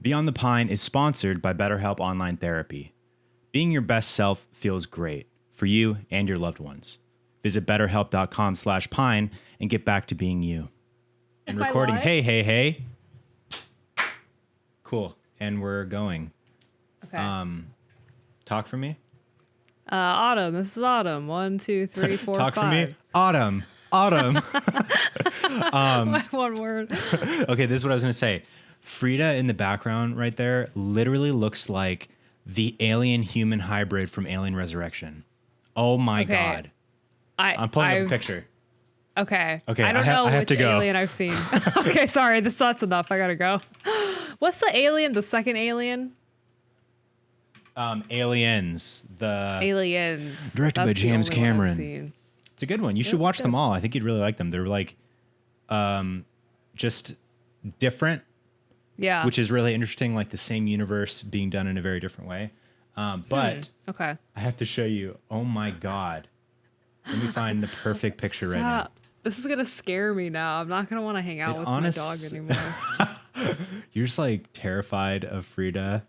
Beyond the Pine is sponsored by BetterHelp Online Therapy. Being your best self feels great for you and your loved ones. Visit betterhelp.com/pine and get back to being you. And recording, hey. Cool. And we're going. Okay. Talk for me. Autumn. This is Autumn. 1, 2, 3, 4, Talk 5. for me. Autumn. One word. Okay, this is what I was going to say. Frida in the background right there literally looks like the alien human hybrid from Alien Resurrection. Oh my God. I'm pulling up a picture. Okay. Okay, I don't know I have which to go. alien I've seen. Okay, sorry. That's enough. I gotta go. What's the alien? The second alien? Aliens. Aliens. Directed by That's the James only one I've Cameron. seen. It's a good one. You should watch them all. I think you'd really like them. They're like just different. Yeah. Which is really interesting, like the same universe being done in a very different way. But okay. I have to show you. Oh my God. Let me find the perfect picture right now. This is gonna scare me now. I'm not gonna want to hang out with my dog anymore. You're just like terrified of Frida.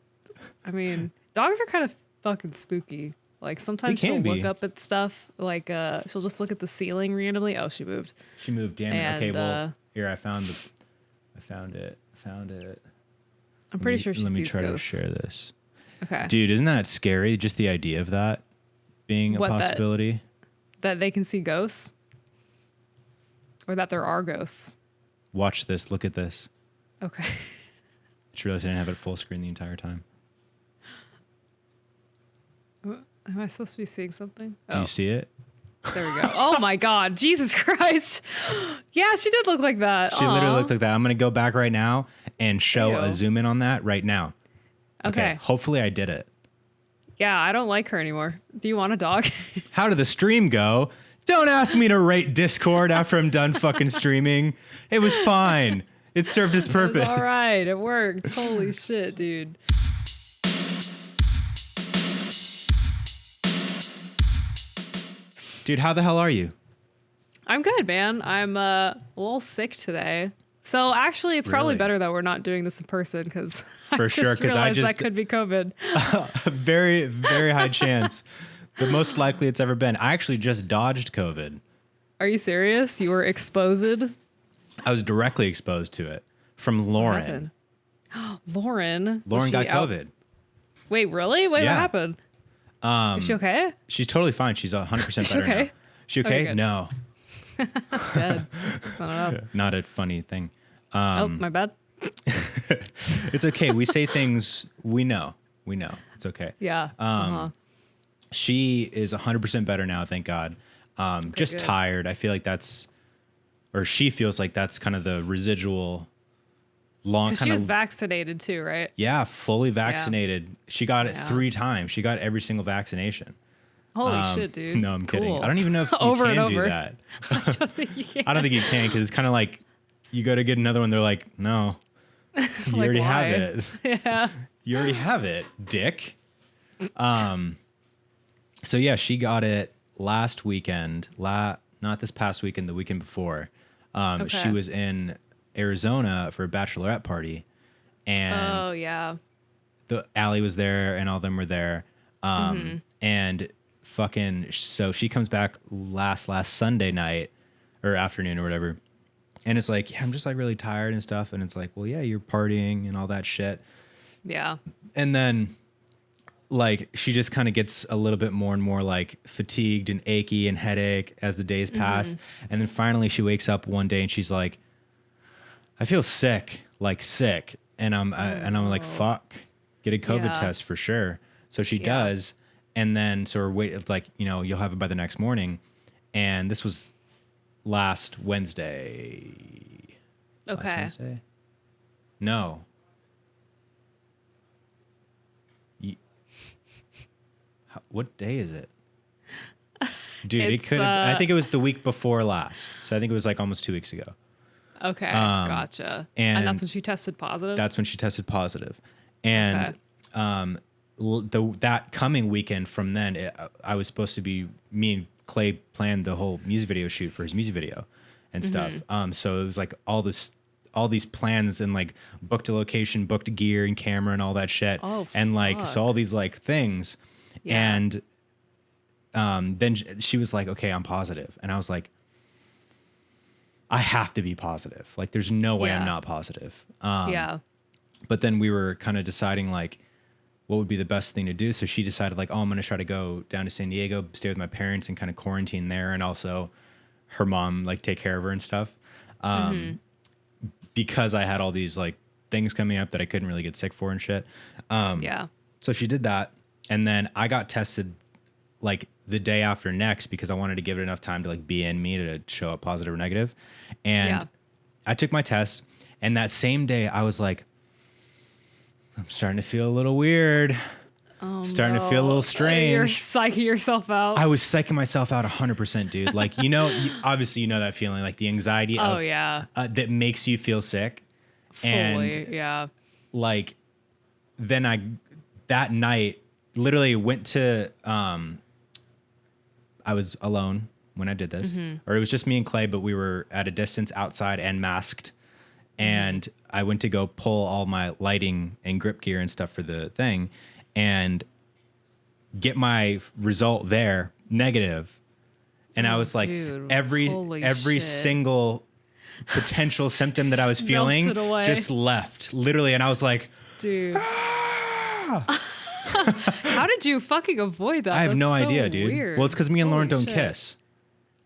I mean, dogs are kind of fucking spooky. Like sometimes she'll look up at stuff. Like she'll just look at the ceiling randomly. Oh, she moved. She moved. Damn it. Okay, well, here I found it. I'm pretty sure she sees ghosts. Let me try to share this. Okay. Dude, isn't that scary? Just the idea of that being a possibility. That they can see ghosts? Or that there are ghosts? Watch this. Look at this. Okay. I just realized I didn't have it full screen the entire time. Am I supposed to be seeing something? Do you see it? There we go. Oh my God. Jesus Christ. Yeah, she did look like that. She literally looked like that. I'm going to go back right now and show a zoom in on that right now. Okay. Hopefully I did it. Yeah, I don't like her anymore. Do you want a dog? How did the stream go? Don't ask me to rate Discord after I'm done fucking streaming. It was fine. It served its purpose. All right. It worked. Holy shit, dude. Dude, how the hell are you? I'm good, man. I'm a little sick today. So actually, it's probably better that we're not doing this in person because that could be COVID. Very, very high chance. The most likely it's ever been. I actually just dodged COVID. Are you serious? You were exposed? I was directly exposed to it from Lauren. Lauren got COVID. Wait, really? Wait, yeah. What happened? Is she okay? She's totally fine. She's 100% better now. She okay? Okay, no. Dead. I don't know. Not a funny thing. Oh, my bad. It's okay. We say things we know. It's okay. Yeah. She is 100% better now, thank God. Just good. Tired. I feel like she feels like that's kind of the residual long. Because she was vaccinated too, right? Yeah, fully vaccinated. Yeah. She got it 3 times. She got every single vaccination. Holy shit, dude. No, I'm kidding. I don't even know if you can do that. I don't think you can. I don't think you can because it's kind of like you go to get another one. They're like, no, you already have it. Yeah. You already have it, dick. So yeah, she got it last weekend. Not this past weekend, the weekend before. She was in Arizona for a bachelorette party, and Allie was there, and all of them were there. And so she comes back last Sunday night or afternoon or whatever, and it's like, yeah, I'm just like really tired and stuff, and it's like, well, yeah, you're partying and all that shit. Yeah. And then like she just kind of gets a little bit more and more like fatigued and achy and headache as the days pass. And then finally she wakes up one day and she's like, I feel sick. And I'm like, fuck, get a COVID test for sure. So she does. And then, so we're waiting, like, you'll have it by the next morning. And this was last Wednesday. Okay. Last Wednesday? No. What day is it? Dude, it couldn't. I think it was the week before last. So I think it was like almost 2 weeks ago. Okay, gotcha. And that's when she tested positive? That's when she tested positive. And that coming weekend from then, I was supposed to be, me and Clay planned the whole music video shoot for his music video and stuff. So it was like all this all these plans and like booked a location, booked gear and camera and all that shit. Oh, and like, so all these like things. Yeah. And then she was like, okay, I'm positive. And I was like, I have to be positive. Like, there's no way I'm not positive. But then we were kind of deciding like, what would be the best thing to do? So she decided like, oh, I'm going to try to go down to San Diego, stay with my parents and kind of quarantine there. And also her mom, like take care of her and stuff. Because I had all these like things coming up that I couldn't really get sick for and shit. So she did that. And then I got tested like the day after next because I wanted to give it enough time to like be in me to show up positive or negative. And I took my test, and that same day I was like, I'm starting to feel a little weird. Starting to feel a little strange. You're psyching yourself out. I was psyching myself out 100%, dude. Like, obviously you know that feeling, like the anxiety that makes you feel sick. Fully, like, then that night literally went to, I was alone when I did this, or it was just me and Clay, but we were at a distance outside and masked. And I went to go pull all my lighting and grip gear and stuff for the thing and get my result there negative. And I was like, dude, every single potential symptom that I was feeling just left literally. And I was like, dude, how did you fucking avoid that? I have no idea, dude. Weird. Well, it's because me and Lauren don't kiss.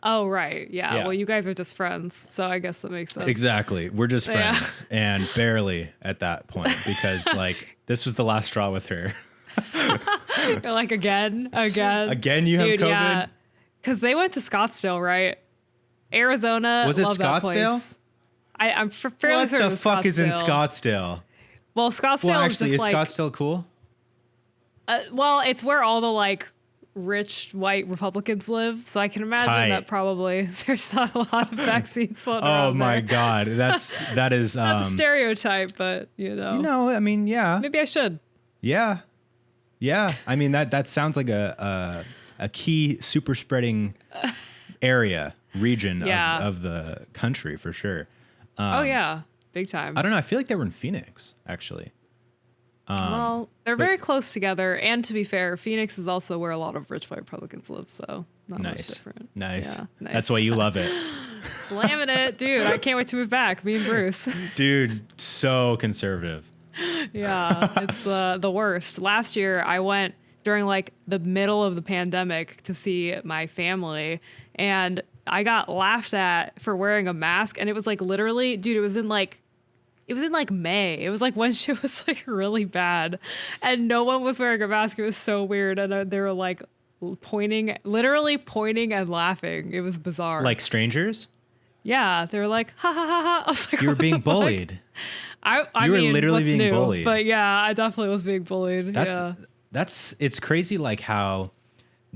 Oh, right. Yeah. Well, you guys are just friends, so I guess that makes sense. Exactly. We're just friends and barely at that point because like this was the last straw with her. You're like, again, you dude, have COVID? Yeah. Because they went to Scottsdale, right? Arizona. Was it love Scottsdale? I'm fairly certain. What the fuck is in Scottsdale? Well, Scottsdale actually, is just is Scottsdale cool? Well, it's where all the like rich white Republicans live, so I can imagine that probably there's not a lot of vaccines floating around. Oh my god, that is not a stereotype, but I mean, yeah, maybe I should. Yeah. I mean that sounds like a key super spreading region of the country for sure. Oh yeah, big time. I don't know. I feel like they were in Phoenix actually. Well, they're very close together, and to be fair, Phoenix is also where a lot of rich white Republicans live, so not much different. Nice. Yeah, nice. That's why you love it. Slamming it, dude. I can't wait to move back. Me and Bruce. Dude, so conservative. Yeah, it's the worst. Last year, I went during like the middle of the pandemic to see my family, and I got laughed at for wearing a mask, and it was like literally, dude, it was in like May. It was like when shit was like really bad and no one was wearing a mask. It was so weird. And they were like literally pointing and laughing. It was bizarre. Like strangers? Yeah. They were like, ha ha ha ha. I was like, you were being bullied. I you were mean, literally being new? bullied. But yeah, I definitely was being bullied. It's crazy like how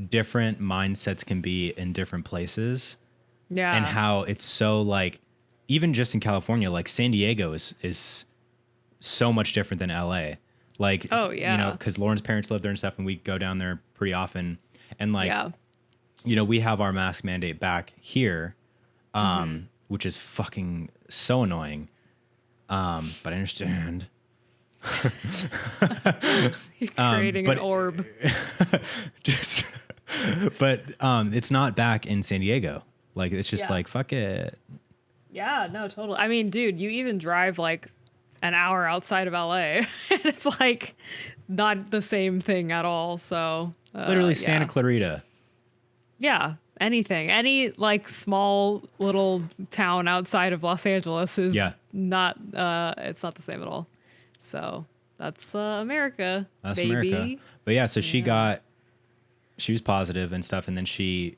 different mindsets can be in different places. Yeah. And how it's so like, even just in California, like San Diego is so much different than LA. Like, because Lauren's parents live there and stuff, and we go down there pretty often. And like, we have our mask mandate back here, which is fucking so annoying. But I understand. You're creating an orb. But it's not back in San Diego. Like, it's just like, fuck it. Yeah, no, totally. I mean, dude, you even drive like an hour outside of LA and it's like not the same thing at all. So literally Santa Clarita. Yeah. Anything, any like small little town outside of Los Angeles is not, it's not the same at all. So that's America, baby. America. But yeah, so she was positive and stuff. And then she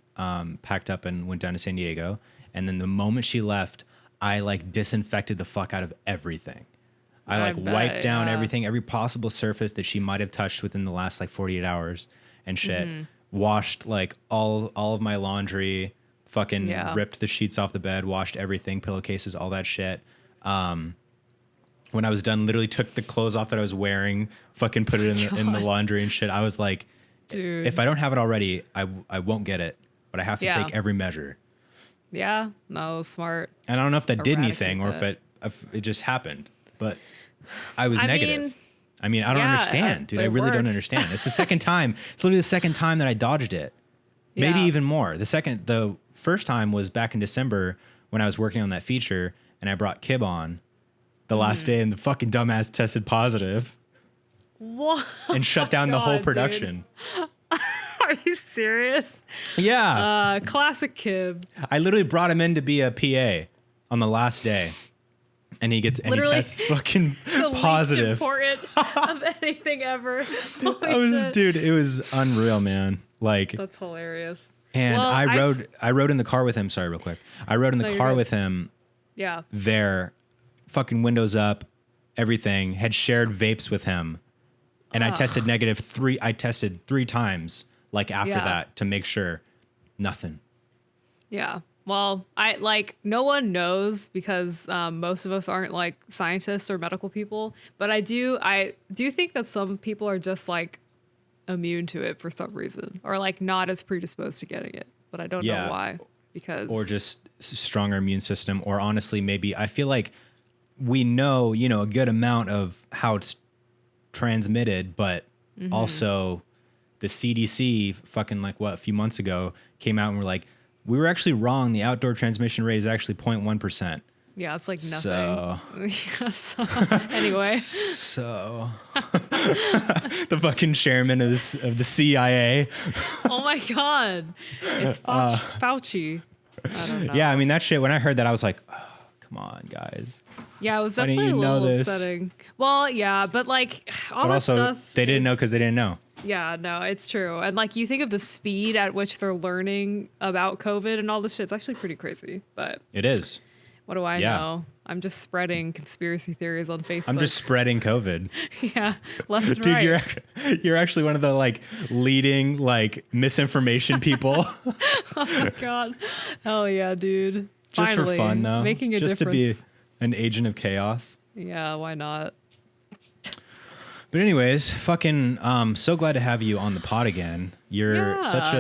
packed up and went down to San Diego. And then the moment she left, I like disinfected the fuck out of everything. I like wiped down everything, every possible surface that she might have touched within the last like 48 hours and shit. Washed like all of my laundry, fucking ripped the sheets off the bed, washed everything, pillowcases, all that shit. When I was done, literally took the clothes off that I was wearing, fucking put it in the laundry and shit. I was like, dude, if I don't have it already, I won't get it, but I have to take every measure. Yeah, no, smart. And I don't know if that did anything or if it it just happened. But I was I negative. mean, I mean, I don't understand, dude. but I it really don't works. understand. It's the second time. It's literally the second time that I dodged it. Maybe Yeah. even more. The first time was back in December when I was working on that feature and I brought Kib on the last day and the fucking dumbass tested positive What? and shut down the whole God, production. Are you serious? Yeah. Classic Kib. I literally brought him in to be a PA on the last day. And he tests fucking The least positive. important of anything ever. Holy shit. Dude, it was unreal, man. Like, That's hilarious. and Well, I rode in the car with him. Sorry, real quick. I rode in the No, you're car good. with him Yeah. there, fucking windows up, everything. Had shared vapes with him, and I tested negative I tested 3 times, like after Yeah. that, to make sure. Nothing. Yeah. Well, no one knows because most of us aren't like scientists or medical people, but I do think that some people are just like immune to it for some reason or like not as predisposed to getting it, but I don't know why because Or just stronger immune system, or honestly, maybe I feel like we know, a good amount of how it's transmitted, but also the CDC fucking a few months ago came out and were like, we were actually wrong. The outdoor transmission rate is actually 0.1%. yeah, it's like nothing. So, So, anyway, so the fucking chairman of the CIA. oh my God, it's Fauci. I don't know. Yeah, I mean, that shit, when I heard that, I was like, oh, come on, guys. Yeah, it was Why didn't definitely you a know little this? upsetting. Well, yeah, but like all But that also, stuff. they didn't know because they didn't know. Yeah, no, it's true. And like you think of the speed at which they're learning about COVID and all this shit, it's actually pretty crazy. But It is. what do I Yeah. know? I'm just spreading conspiracy theories on Facebook. I'm just spreading COVID. yeah, left and Dude, right. you're actually one of the leading misinformation people. Oh my God. Hell yeah, dude. Just Finally, for fun, though. making a just difference. to be an agent of chaos. Yeah, why not? But anyways, fucking so glad to have you on the pod again. You're such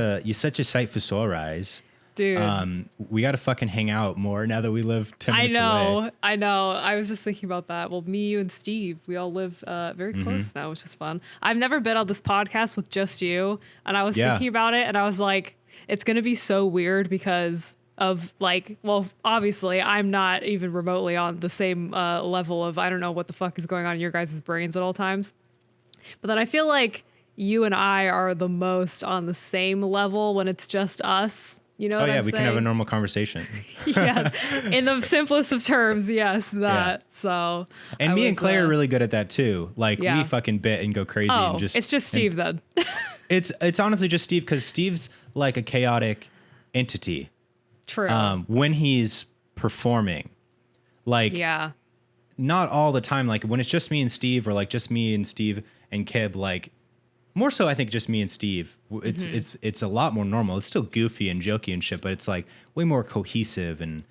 a sight for sore eyes. Dude. We got to fucking hang out more now that we live 10 minutes away. I know. I was just thinking about that. Well, me, you, and Steve, we all live very Mm-hmm. close now, which is fun. I've never been on this podcast with just you, and I was thinking about it, and I was like, it's going to be so weird because of obviously, I'm not even remotely on the same level of I don't know what the fuck is going on in your guys' brains at all times. But then I feel like you and I are the most on the same level when it's just us. You know what I'm we saying? can have a normal conversation. Yeah, in the simplest of terms, yes, that. Yeah. So, And me and Clay are really good at that too. We fucking bit and go crazy Oh, and just. it's just Steve then. It's honestly just Steve because Steve's like a chaotic entity. True. When he's performing, Yeah. not all the time. Like when it's just me and Steve, or just me and Steve and Kib, more so I think just me and Steve. It's a lot more normal. It's still goofy and jokey and shit, but it's way more cohesive and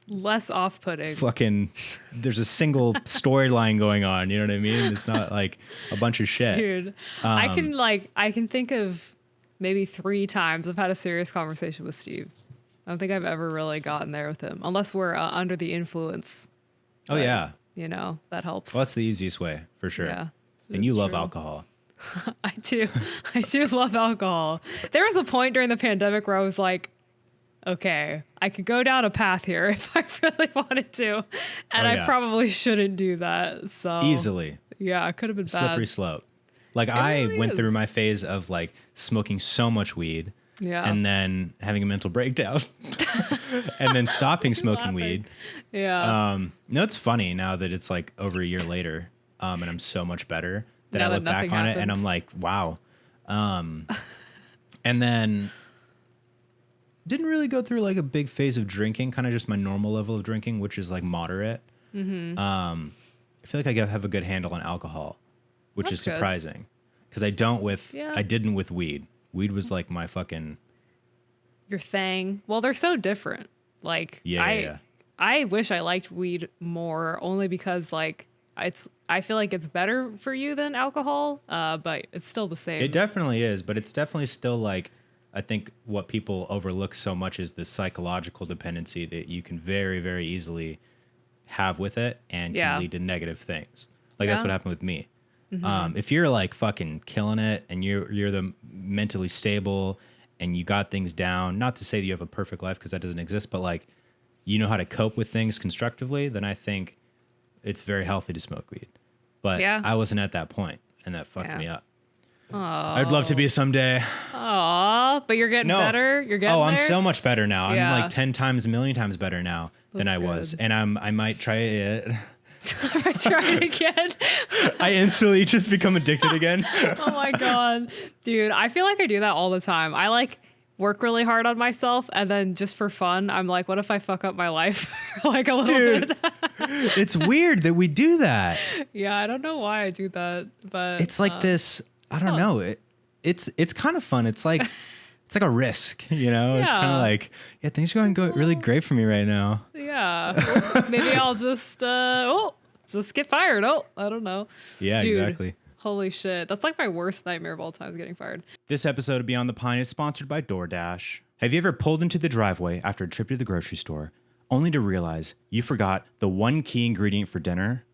Less off-putting. fucking. There's a single storyline going on. You know what I mean? It's not like a bunch of shit. Dude, I can think of maybe 3 times I've had a serious conversation with Steve. I don't think I've ever really gotten there with him, unless we're under the influence. Oh But, yeah. that helps. Well, that's the easiest way for sure. Yeah, And you it's love true. alcohol. I do love alcohol. There was a point during the pandemic where I was like, okay, I could go down a path here if I really wanted to, and I probably shouldn't do that. So Easily. yeah, it could have been Slippery bad. slope. I really went through is. my phase of smoking so much weed. Yeah. And then having a mental breakdown. And then stopping smoking laughing? weed. Yeah. No, it's funny now that it's over a year later. And I'm so much better that Now I that look back nothing on it and happened. I'm like, wow. And then didn't really go through a big phase of drinking, kind of just my normal level of drinking, which is moderate. Mm-hmm. I feel like I have a good handle on alcohol, which That's is good. surprising because I didn't with weed. Weed was my fucking. Your thing. Well, they're so different. Yeah. I wish I liked weed more, only because I feel like it's better for you than alcohol, but it's still the same. It definitely is, but it's definitely still I think what people overlook so much is the psychological dependency that you can very, very easily have with it and can lead to negative things. Like that's what happened with me. Mm-hmm. If you're like fucking killing it and you're the mentally stable and you got things down, not to say that you have a perfect life because that doesn't exist, but like you know how to cope with things constructively, then I think it's very healthy to smoke weed. But I wasn't at that point, and that fucked me up. Oh. I'd love to be someday. Aw, but you're getting better. You're getting I'm there? so much better now. I'm like 10 times, a million times better now than I was. And I might try it. I might try it again. I instantly just become addicted again. Oh my God. Dude, I feel like I do that all the time. I like work really hard on myself, and then just for fun, I'm like, what if I fuck up my life like a little bit? It's weird that we do that. Yeah, I don't know why I do that, but it's like this. I don't know. It's kind of fun. It's like a risk, you know. It's kind of like things are going really great for me right now. Yeah, maybe I'll just get fired. I don't know. Yeah, dude, exactly. Holy shit. That's like my worst nightmare of all time is getting fired. This episode of Beyond the Pine is sponsored by DoorDash. Have you ever pulled into the driveway after a trip to the grocery store only to realize you forgot the one key ingredient for dinner?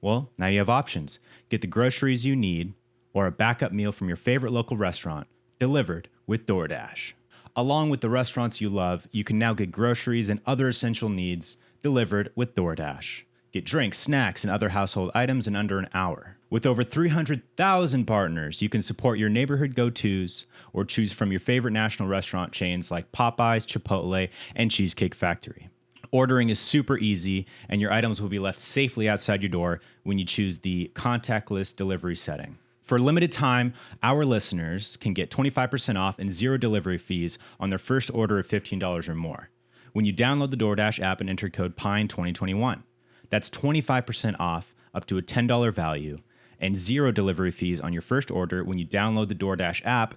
Well, now you have options. Get the groceries you need or a backup meal from your favorite local restaurant delivered with DoorDash. Along with the restaurants you love, you can now get groceries and other essential needs delivered with DoorDash. Get drinks, snacks, and other household items in under an hour. With over 300,000 partners, you can support your neighborhood go-tos or choose from your favorite national restaurant chains like Popeyes, Chipotle, and Cheesecake Factory. Ordering is super easy, and your items will be left safely outside your door when you choose the contactless delivery setting. For a limited time, our listeners can get 25% off and zero delivery fees on their first order of $15 or more when you download the DoorDash app and enter code PINE2021. That's 25% off up to a $10 value and zero delivery fees on your first order when you download the DoorDash app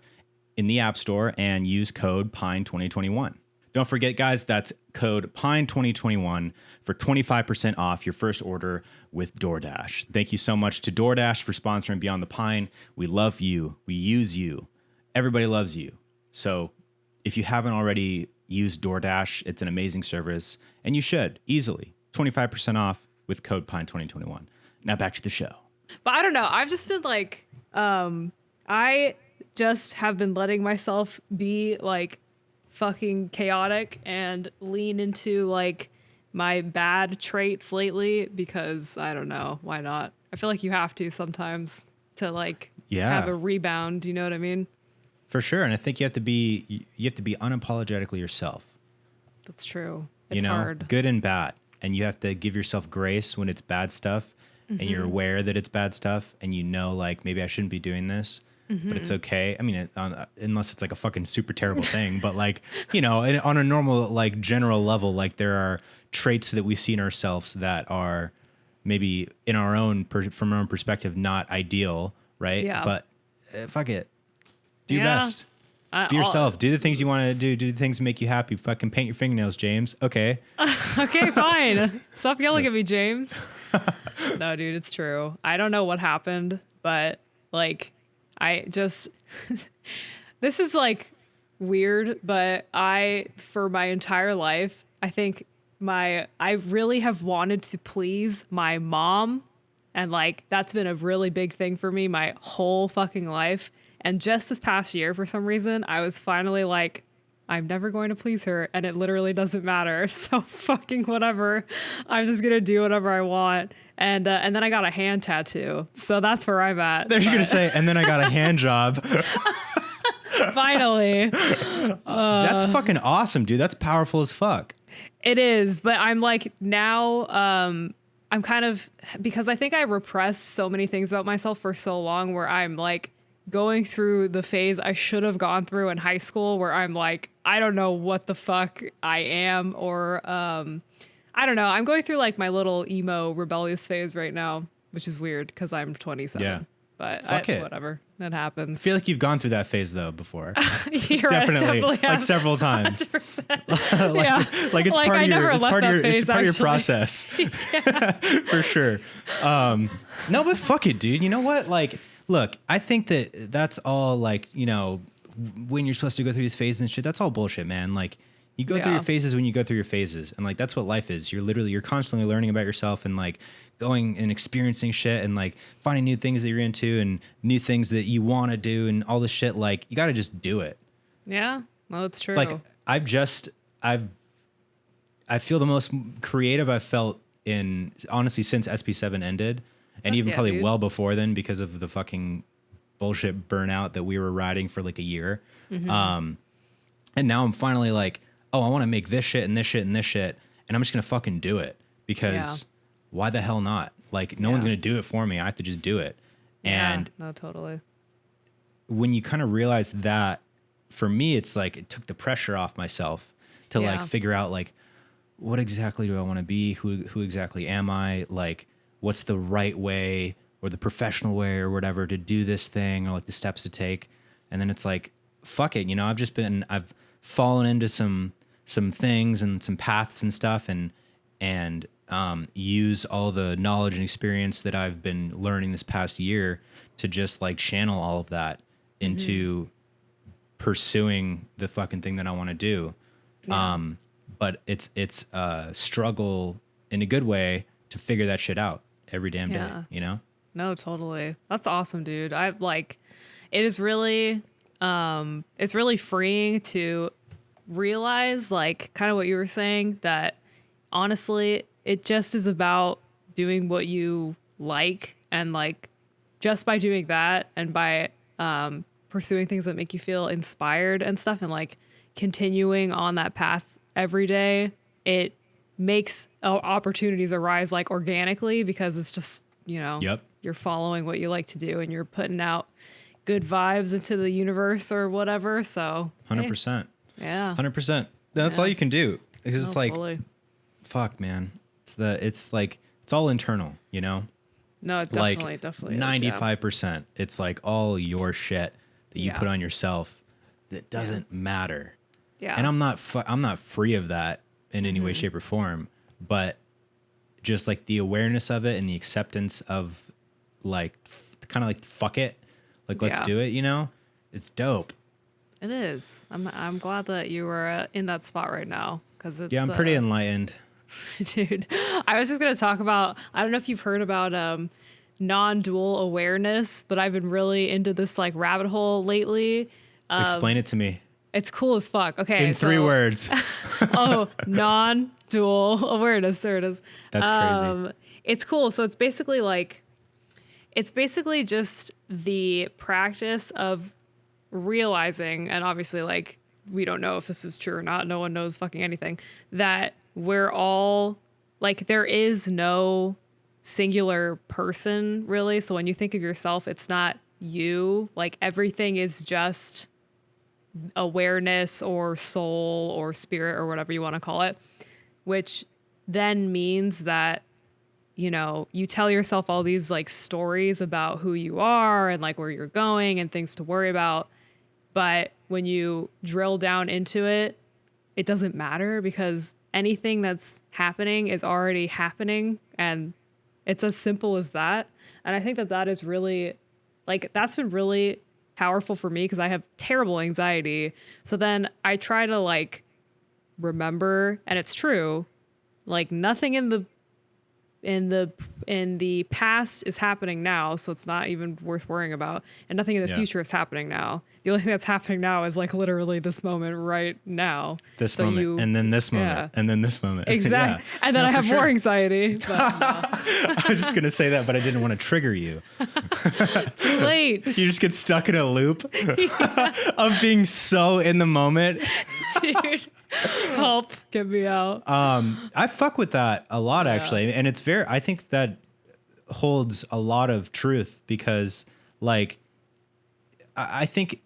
in the App Store and use code PINE2021. Don't forget, guys, that's code PINE2021 for 25% off your first order with DoorDash. Thank you so much to DoorDash for sponsoring Beyond the Pine. We love you. We use you. Everybody loves you. So if you haven't already used DoorDash, it's an amazing service, and you should easily. 25% off with code PINE2021. Now back to the show. But I don't know. I've just been like, I just have been letting myself be like fucking chaotic and lean into like my bad traits lately because I don't know. Why not? I feel like you have to sometimes to like have a rebound. You know what I mean? For sure. And I think you have to be unapologetically yourself. That's true. It's hard. Good and bad. And you have to give yourself grace when it's bad stuff and you're aware that it's bad stuff and you know, like, maybe I shouldn't be doing this, but it's okay. I mean, unless it's like a fucking super terrible thing, but like, you know, on a normal, like general level, like there are traits that we see in ourselves that are maybe in our own, from our own perspective, not ideal. Right. Yeah. But fuck it. Do your best. Be yourself. Do the things you want to do. Do the things that make you happy. Fucking paint your fingernails, James. Okay. Okay, fine. Stop yelling at me, James. No, dude, it's true. I don't know what happened, but like, I just, this is like weird, but for my entire life, I think I really have wanted to please my mom. And like, that's been a really big thing for me my whole fucking life. And just this past year, for some reason, I was finally like, I'm never going to please her. And it literally doesn't matter. So fucking whatever. I'm just going to do whatever I want. And then I got a hand tattoo. So that's where I'm at. They're going to say, and then I got a hand job. Finally. That's fucking awesome, dude. That's powerful as fuck. It is. But I'm like now, I'm kind of, because I think I repressed so many things about myself for so long where I'm like, going through the phase I should have gone through in high school where I'm like, I don't know what the fuck I am, or I don't know. I'm going through like my little emo rebellious phase right now, which is weird because I'm 27. Yeah. But whatever. That happens. I feel like you've gone through that phase though before. Definitely like several times. 100%. like it's like part I of your never it's left part that of your phase, it's part actually. of your process. For sure. No, but fuck it, dude. You know what? Like, look, I think that's all like, you know, when you're supposed to go through these phases and shit, that's all bullshit, man. Like, You go through your phases when you go through your phases. And like, that's what life is. You're constantly learning about yourself and like going and experiencing shit and like finding new things that you're into and new things that you want to do and all this shit. Like, you got to just do it. Yeah. Well, it's true. Like, I feel the most creative I've felt in, honestly, since SP7 ended. And even probably well before then, because of the fucking bullshit burnout that we were riding for like a year. Mm-hmm. And now I'm finally like, oh, I want to make this shit and this shit and this shit. And I'm just going to fucking do it because why the hell not? Like, no one's going to do it for me. I have to just do it. And no, totally. When you kind of realize that, for me, it's like, it took the pressure off myself to like figure out like, what exactly do I want to be? Who exactly am I? Like, what's the right way or the professional way or whatever to do this thing, or like the steps to take. And then it's like, fuck it. You know, I've fallen into some things and some paths and stuff and use all the knowledge and experience that I've been learning this past year to just like channel all of that into pursuing the fucking thing that I want to do. Yeah. But it's a struggle in a good way to figure that shit out every damn day, you know? No, totally. That's awesome, dude. I like, it is really, it's really freeing to realize like kind of what you were saying, that honestly, it just is about doing what you like. And like, just by doing that and by, pursuing things that make you feel inspired and stuff and like continuing on that path every day, it makes opportunities arise like organically, because it's just, you know, you're following what you like to do and you're putting out good vibes into the universe or whatever. So 100%. Hey, yeah. 100%. That's all you can do. Because it's like, fully. Fuck, man. It's all internal, you know? No, it definitely, definitely 95%. It's like all your shit that you put on yourself that doesn't matter. Yeah. And I'm not free of that in any way, shape, or form, but just like the awareness of it and the acceptance of like kind of like fuck it, like let's do it, you know? It's dope. It is. I'm glad that you were in that spot right now, because it's I'm pretty enlightened. Dude, I was just gonna talk about, I don't know if you've heard about non-dual awareness, but I've been really into this like rabbit hole lately. Explain it to me. It's cool as fuck. Okay. In 3 words. Non-dual awareness. There it is. That's crazy. It's cool. So it's basically just the practice of realizing, and obviously like, we don't know if this is true or not. No one knows fucking anything, that we're all like, there is no singular person really. So when you think of yourself, it's not you, like everything is just awareness or soul or spirit or whatever you want to call it, which then means that, you know, you tell yourself all these like stories about who you are and like where you're going and things to worry about. But when you drill down into it, it doesn't matter, because anything that's happening is already happening. And it's as simple as that. And I think that is really like, that's been really powerful for me, because I have terrible anxiety. So then I try to like remember, and it's true, like nothing in the past is happening now, so it's not even worth worrying about, and nothing in the future is happening now. The only thing that's happening now is like literally this moment right now. This moment, and then this moment, and then this moment. Exactly. Yeah. And then I have more anxiety. But, I was just gonna say that, but I didn't want to trigger you. Too late. You just get stuck in a loop of being so in the moment. Dude. Help, get me out. I fuck with that a lot, actually. And it's I think that holds a lot of truth, because like, I think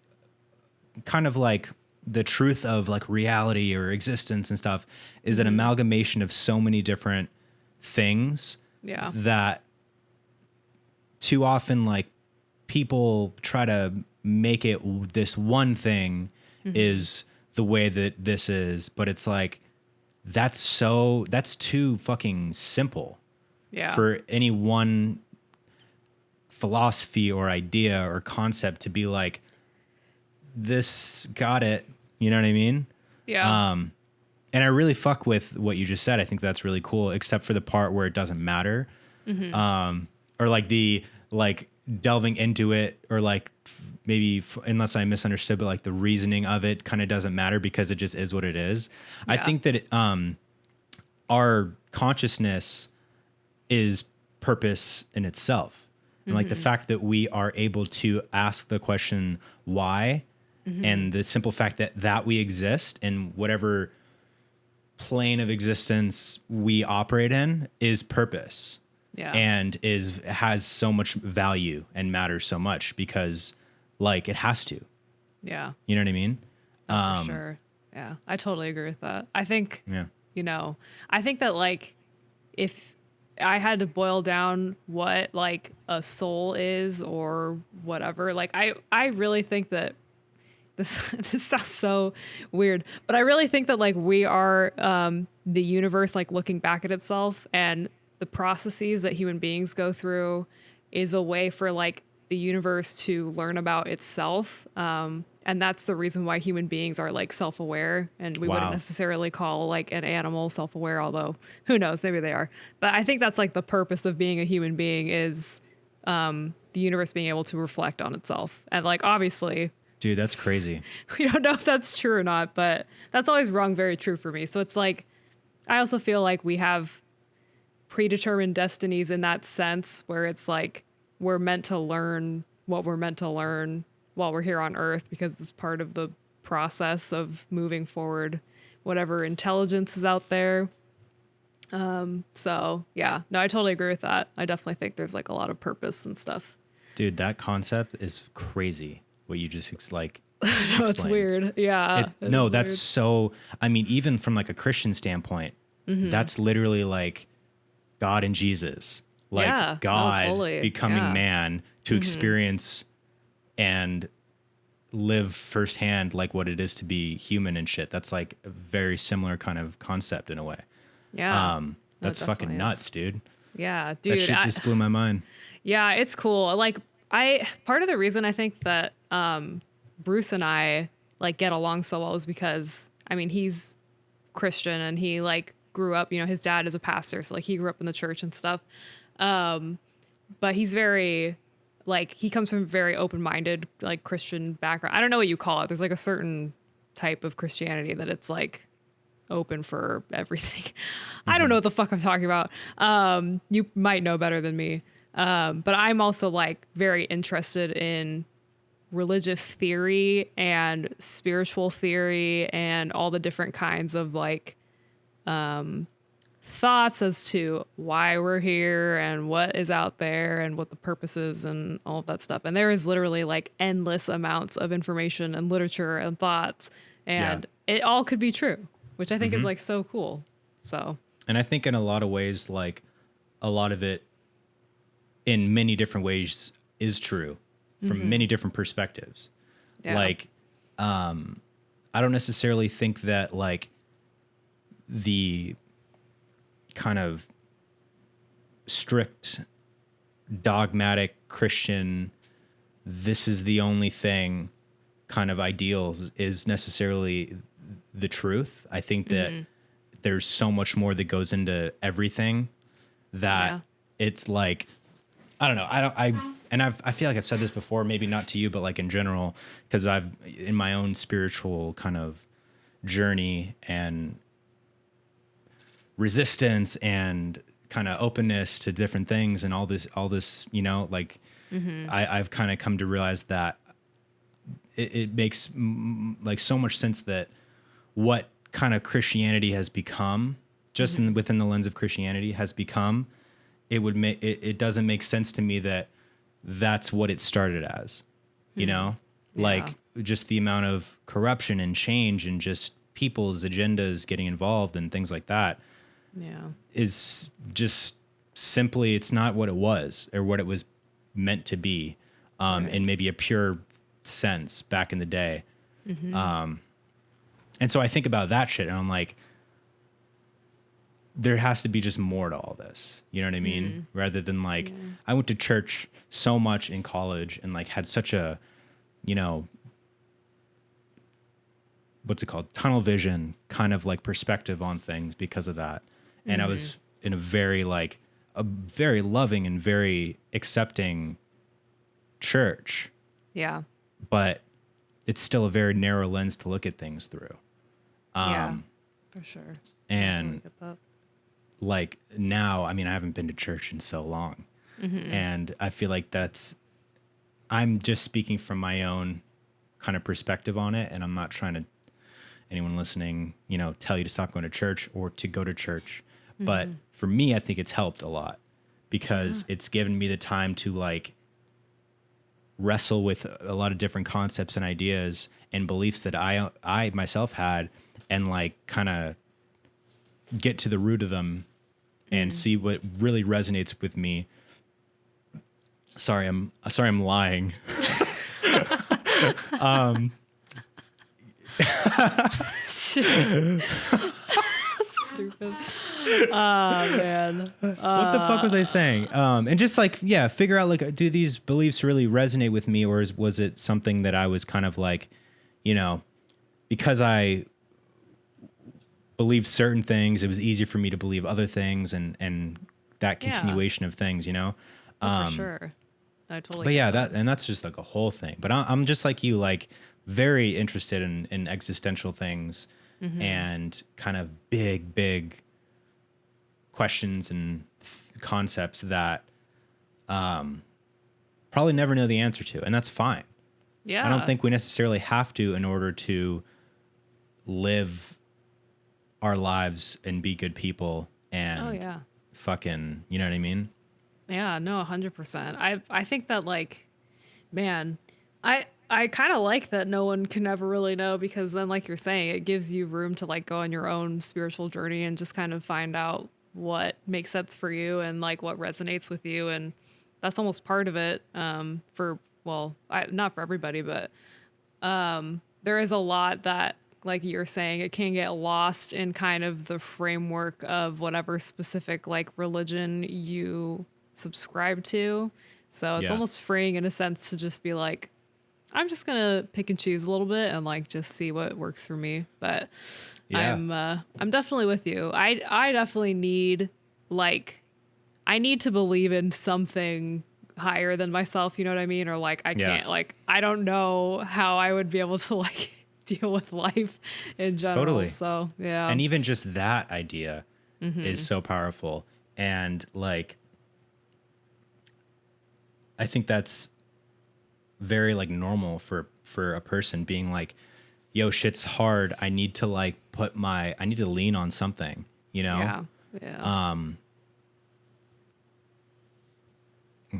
kind of like the truth of like reality or existence and stuff is an amalgamation of so many different things that too often like people try to make it this one thing is the way that this is, but it's like, that's too fucking simple for any one philosophy or idea or concept to be like, this got it. You know what I mean? Yeah. And I really fuck with what you just said. I think that's really cool, except for the part where it doesn't matter. Or like the, like delving into it, or like maybe unless I misunderstood, but like the reasoning of it kind of doesn't matter because it just is what it is. Yeah. I think that our consciousness is purpose in itself. And like the fact that we are able to ask the question, why? And the simple fact that we exist in whatever plane of existence we operate in is purpose. Yeah. And has so much value and matters so much because like it has to. Yeah. You know what I mean? For sure. Yeah. I totally agree with that. I think, I think that like if I had to boil down what like a soul is or whatever, like I really think that this sounds so weird, but I really think that like we are the universe like looking back at itself, and the processes that human beings go through is a way for like the universe to learn about itself. And that's the reason why human beings are like self-aware, and we wouldn't necessarily call like an animal self-aware, although who knows, maybe they are. But I think that's like the purpose of being a human being is the universe being able to reflect on itself. And like, obviously, dude, that's crazy. We don't know if that's true or not, but that's always rung very true for me. So it's like, I also feel like we have predetermined destinies in that sense, where it's like we're meant to learn what we're meant to learn while we're here on Earth, because it's part of the process of moving forward, whatever intelligence is out there. So yeah, no, I totally agree with that. I definitely think there's like a lot of purpose and stuff. Dude, that concept is crazy. What you just No, it's weird. Yeah. No, that's weird. So, I mean, even from like a Christian standpoint, that's literally like God and Jesus, like God becoming man to experience and live firsthand like what it is to be human and shit. That's like a very similar kind of concept in a way. Yeah. That's fucking nuts, dude. Yeah, dude. That shit just blew my mind. Yeah, it's cool. Like part of the reason I think that Bruce and I like get along so well is because, I mean, he's Christian and he like grew up, his dad is a pastor, so like he grew up in the church and stuff. But he's very like, he comes from a very open-minded like Christian background. I don't know what you call it. There's like a certain type of Christianity that it's like open for everything. I don't know what the fuck I'm talking about. You might know better than me. But I'm also like very interested in religious theory and spiritual theory and all the different kinds of like thoughts as to why we're here and what is out there and what the purpose is and all of that stuff. And there is literally like endless amounts of information and literature and thoughts, and it all could be true, which I think is like so cool. So, and I think in a lot of ways, like a lot of it in many different ways is true from many different perspectives. Yeah. Like, I don't necessarily think that like the kind of strict dogmatic Christian, this is the only thing kind of ideals is necessarily the truth. I think that there's so much more that goes into everything that it's like, I don't know. I feel like I've said this before, maybe not to you, but like in general, because I've in my own spiritual kind of journey and resistance and kind of openness to different things and all this, like I've kind of come to realize that it makes like so much sense that what kind of Christianity has become, just within the lens of Christianity has become, it doesn't make sense to me that that's what it started as, like just the amount of corruption and change and just people's agendas getting involved and things like that is just simply, it's not what it was or what it was meant to be in maybe a pure sense back in the day. And so I think about that shit and I'm like, there has to be just more to all this. You know what I mean? Rather than like, I went to church so much in college and like had such a, what's it called? Tunnel vision kind of like perspective on things because of that. And I was in a very loving and very accepting church. Yeah. But it's still a very narrow lens to look at things through. Yeah, for sure. And like now, I mean, I haven't been to church in so long. And I feel like I'm just speaking from my own kind of perspective on it. And I'm not trying to, anyone listening, tell you to stop going to church or to go to church. But for me, I think it's helped a lot because it's given me the time to like wrestle with a lot of different concepts and ideas and beliefs that I myself had and like kind of get to the root of them and see what really resonates with me. Sorry, I'm lying. Stupid. Oh man. What the fuck was I saying? And just like, figure out like, do these beliefs really resonate with me, or was it something that I was kind of like, because I believed certain things, it was easier for me to believe other things, and that continuation of things, For sure. I totally. But that's just like a whole thing. But I'm just like you, like very interested in existential things and kind of big questions and concepts that probably never know the answer to, and that's fine. Yeah. I don't think we necessarily have to in order to live our lives and be good people and fucking, you know what I mean? Yeah, no, 100%. I think that like, man, I kind of like that no one can ever really know, because then like you're saying, it gives you room to like go on your own spiritual journey and just kind of find out what makes sense for you and like what resonates with you. And that's almost part of it not for everybody, but there is a lot that, like you're saying, it can get lost in kind of the framework of whatever specific like religion you subscribe to. So it's almost freeing in a sense to just be like, I'm just gonna pick and choose a little bit and like just see what works for me. But I'm definitely with you. I definitely need I need to believe in something higher than myself, you know what I mean? Or like I can't I don't know how I would be able to like deal with life in general. Totally. So yeah. And even just that idea is so powerful. And like I think that's very like normal for a person being like, yo, shit's hard. I need to like I need to lean on something, Yeah.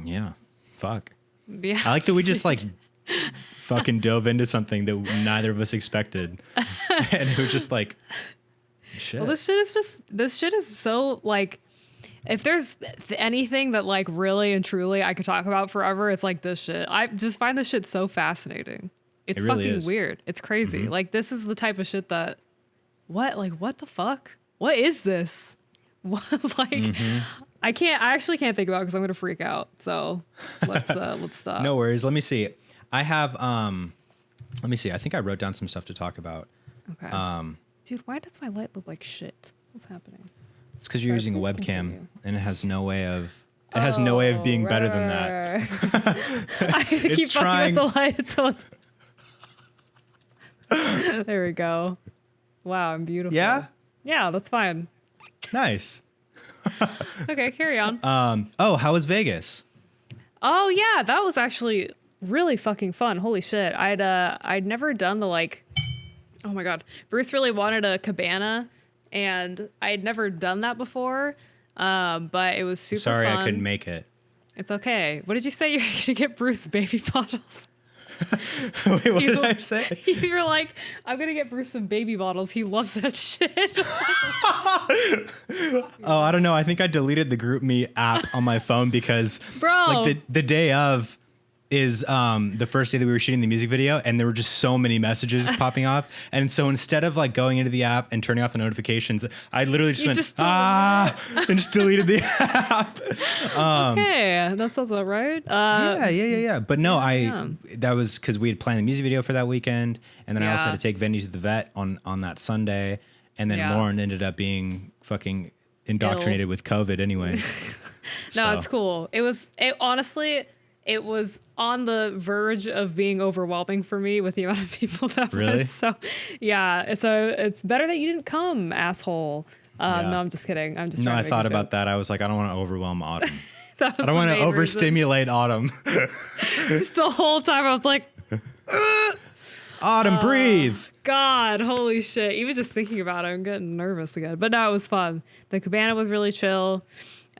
Yeah. Fuck. Yeah. I like that we just like fucking dove into something that neither of us expected. And it was just like, shit. Well, this shit is so like, if there's anything that like really and truly I could talk about forever, it's like this shit. I just find this shit so fascinating. It's really fucking weird. It's crazy. Like this is the type of shit that, what the fuck? What is this? What, like, I actually can't think about it because I'm going to freak out. So let's stop. No worries. Let me see. I have, let me see. I think I wrote down some stuff to talk about. Okay. Dude, why does my light look like shit? What's happening? It's because you're using a webcam and it has no way of being better than that. I keep fucking with the light until there we go. Wow, I'm beautiful. Yeah? Yeah, that's fine. Nice. Okay, carry on. How was Vegas? Oh yeah, that was actually really fucking fun. Holy shit. I'd never done the like, oh my God. Bruce really wanted a cabana and I'd never done that before. But it was super Sorry, fun. I couldn't make it. It's okay. What did you say? You're going to get Bruce baby bottles? Wait, what did I say? You're like, I'm going to get Bruce some baby bottles. He loves that shit. Oh, I don't know. I think I deleted the GroupMe app on my phone because like the day of, is the first day that we were shooting the music video, and there were just so many messages popping off. And so instead of like going into the app and turning off the notifications, I literally just went, and just deleted the app. Okay, that sounds all right. Yeah. But no, that was because we had planned the music video for that weekend. And then I also had to take Vendy to the vet on that Sunday. And then Lauren ended up being fucking indoctrinated with COVID anyway. No, it's cool. Honestly, it was on the verge of being overwhelming for me with the amount of people that went. So, yeah. So it's better that you didn't come, asshole. No, I'm just kidding. I'm just. No, I thought about that. I was like, I don't want to overwhelm Autumn. I don't want to overstimulate Autumn. The whole time I was like, Autumn, breathe. God, holy shit. Even just thinking about it, I'm getting nervous again. But no, it was fun. The cabana was really chill.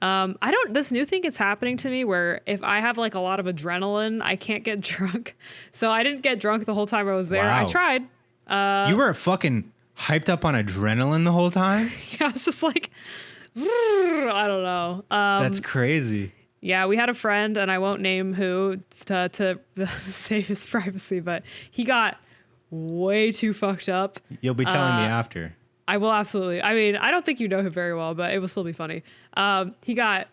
This new thing is happening to me where if I have like a lot of adrenaline, I can't get drunk. So I didn't get drunk the whole time I was there. Wow. I tried. You were fucking hyped up on adrenaline the whole time? Yeah, it's just like, I don't know. That's crazy. Yeah, we had a friend, and I won't name who to save his privacy, but he got way too fucked up. You'll be telling me after. I will absolutely. I mean, I don't think you know him very well, but it will still be funny. He got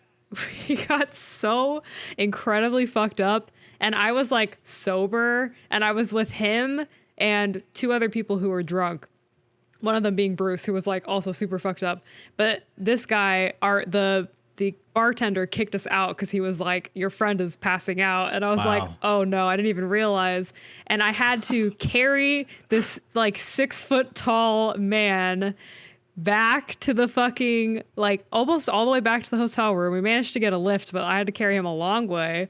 so incredibly fucked up, and I was like sober, and I was with him and two other people who were drunk. One of them being Bruce, who was like also super fucked up. But this guy, the bartender kicked us out because he was like, your friend is passing out. And I was like, oh no, I didn't even realize. And I had to carry this like 6 foot tall man back to the fucking, like almost all the way back to the hotel room. We managed to get a lift, but I had to carry him a long way.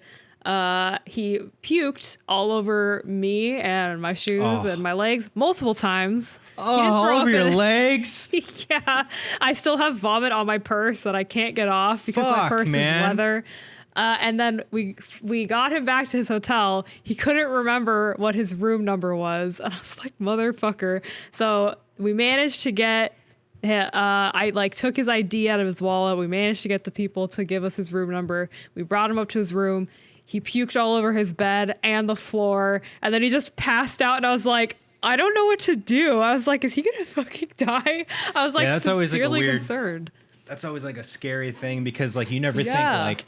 He puked all over me and my shoes and my legs multiple times. All over your legs? Yeah. I still have vomit on my purse that I can't get off because my purse is leather. And then we got him back to his hotel. He couldn't remember what his room number was. And I was like, motherfucker. So we managed to get... I like took his ID out of his wallet. We managed to get the people to give us his room number. We brought him up to his room. He puked all over his bed and the floor. And then he just passed out. And I was like, I don't know what to do. I was like, is he going to fucking die? I was like, that's always like a weird, concerned. That's always like a scary thing because like you never think like,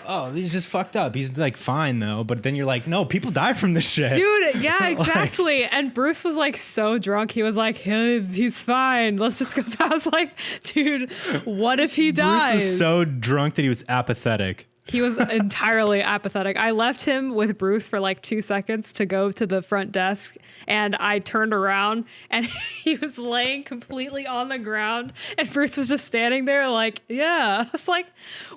oh, he's just fucked up. He's like fine though. But then you're like, no, people die from this shit. Dude, yeah, exactly. And Bruce was like so drunk. He was like, he's fine. Let's just go. I was like, dude, what if he dies? Bruce was so drunk that he was apathetic. He was entirely apathetic. I left him with Bruce for like 2 seconds to go to the front desk, and I turned around and he was laying completely on the ground, and Bruce was just standing there like, yeah. I was like,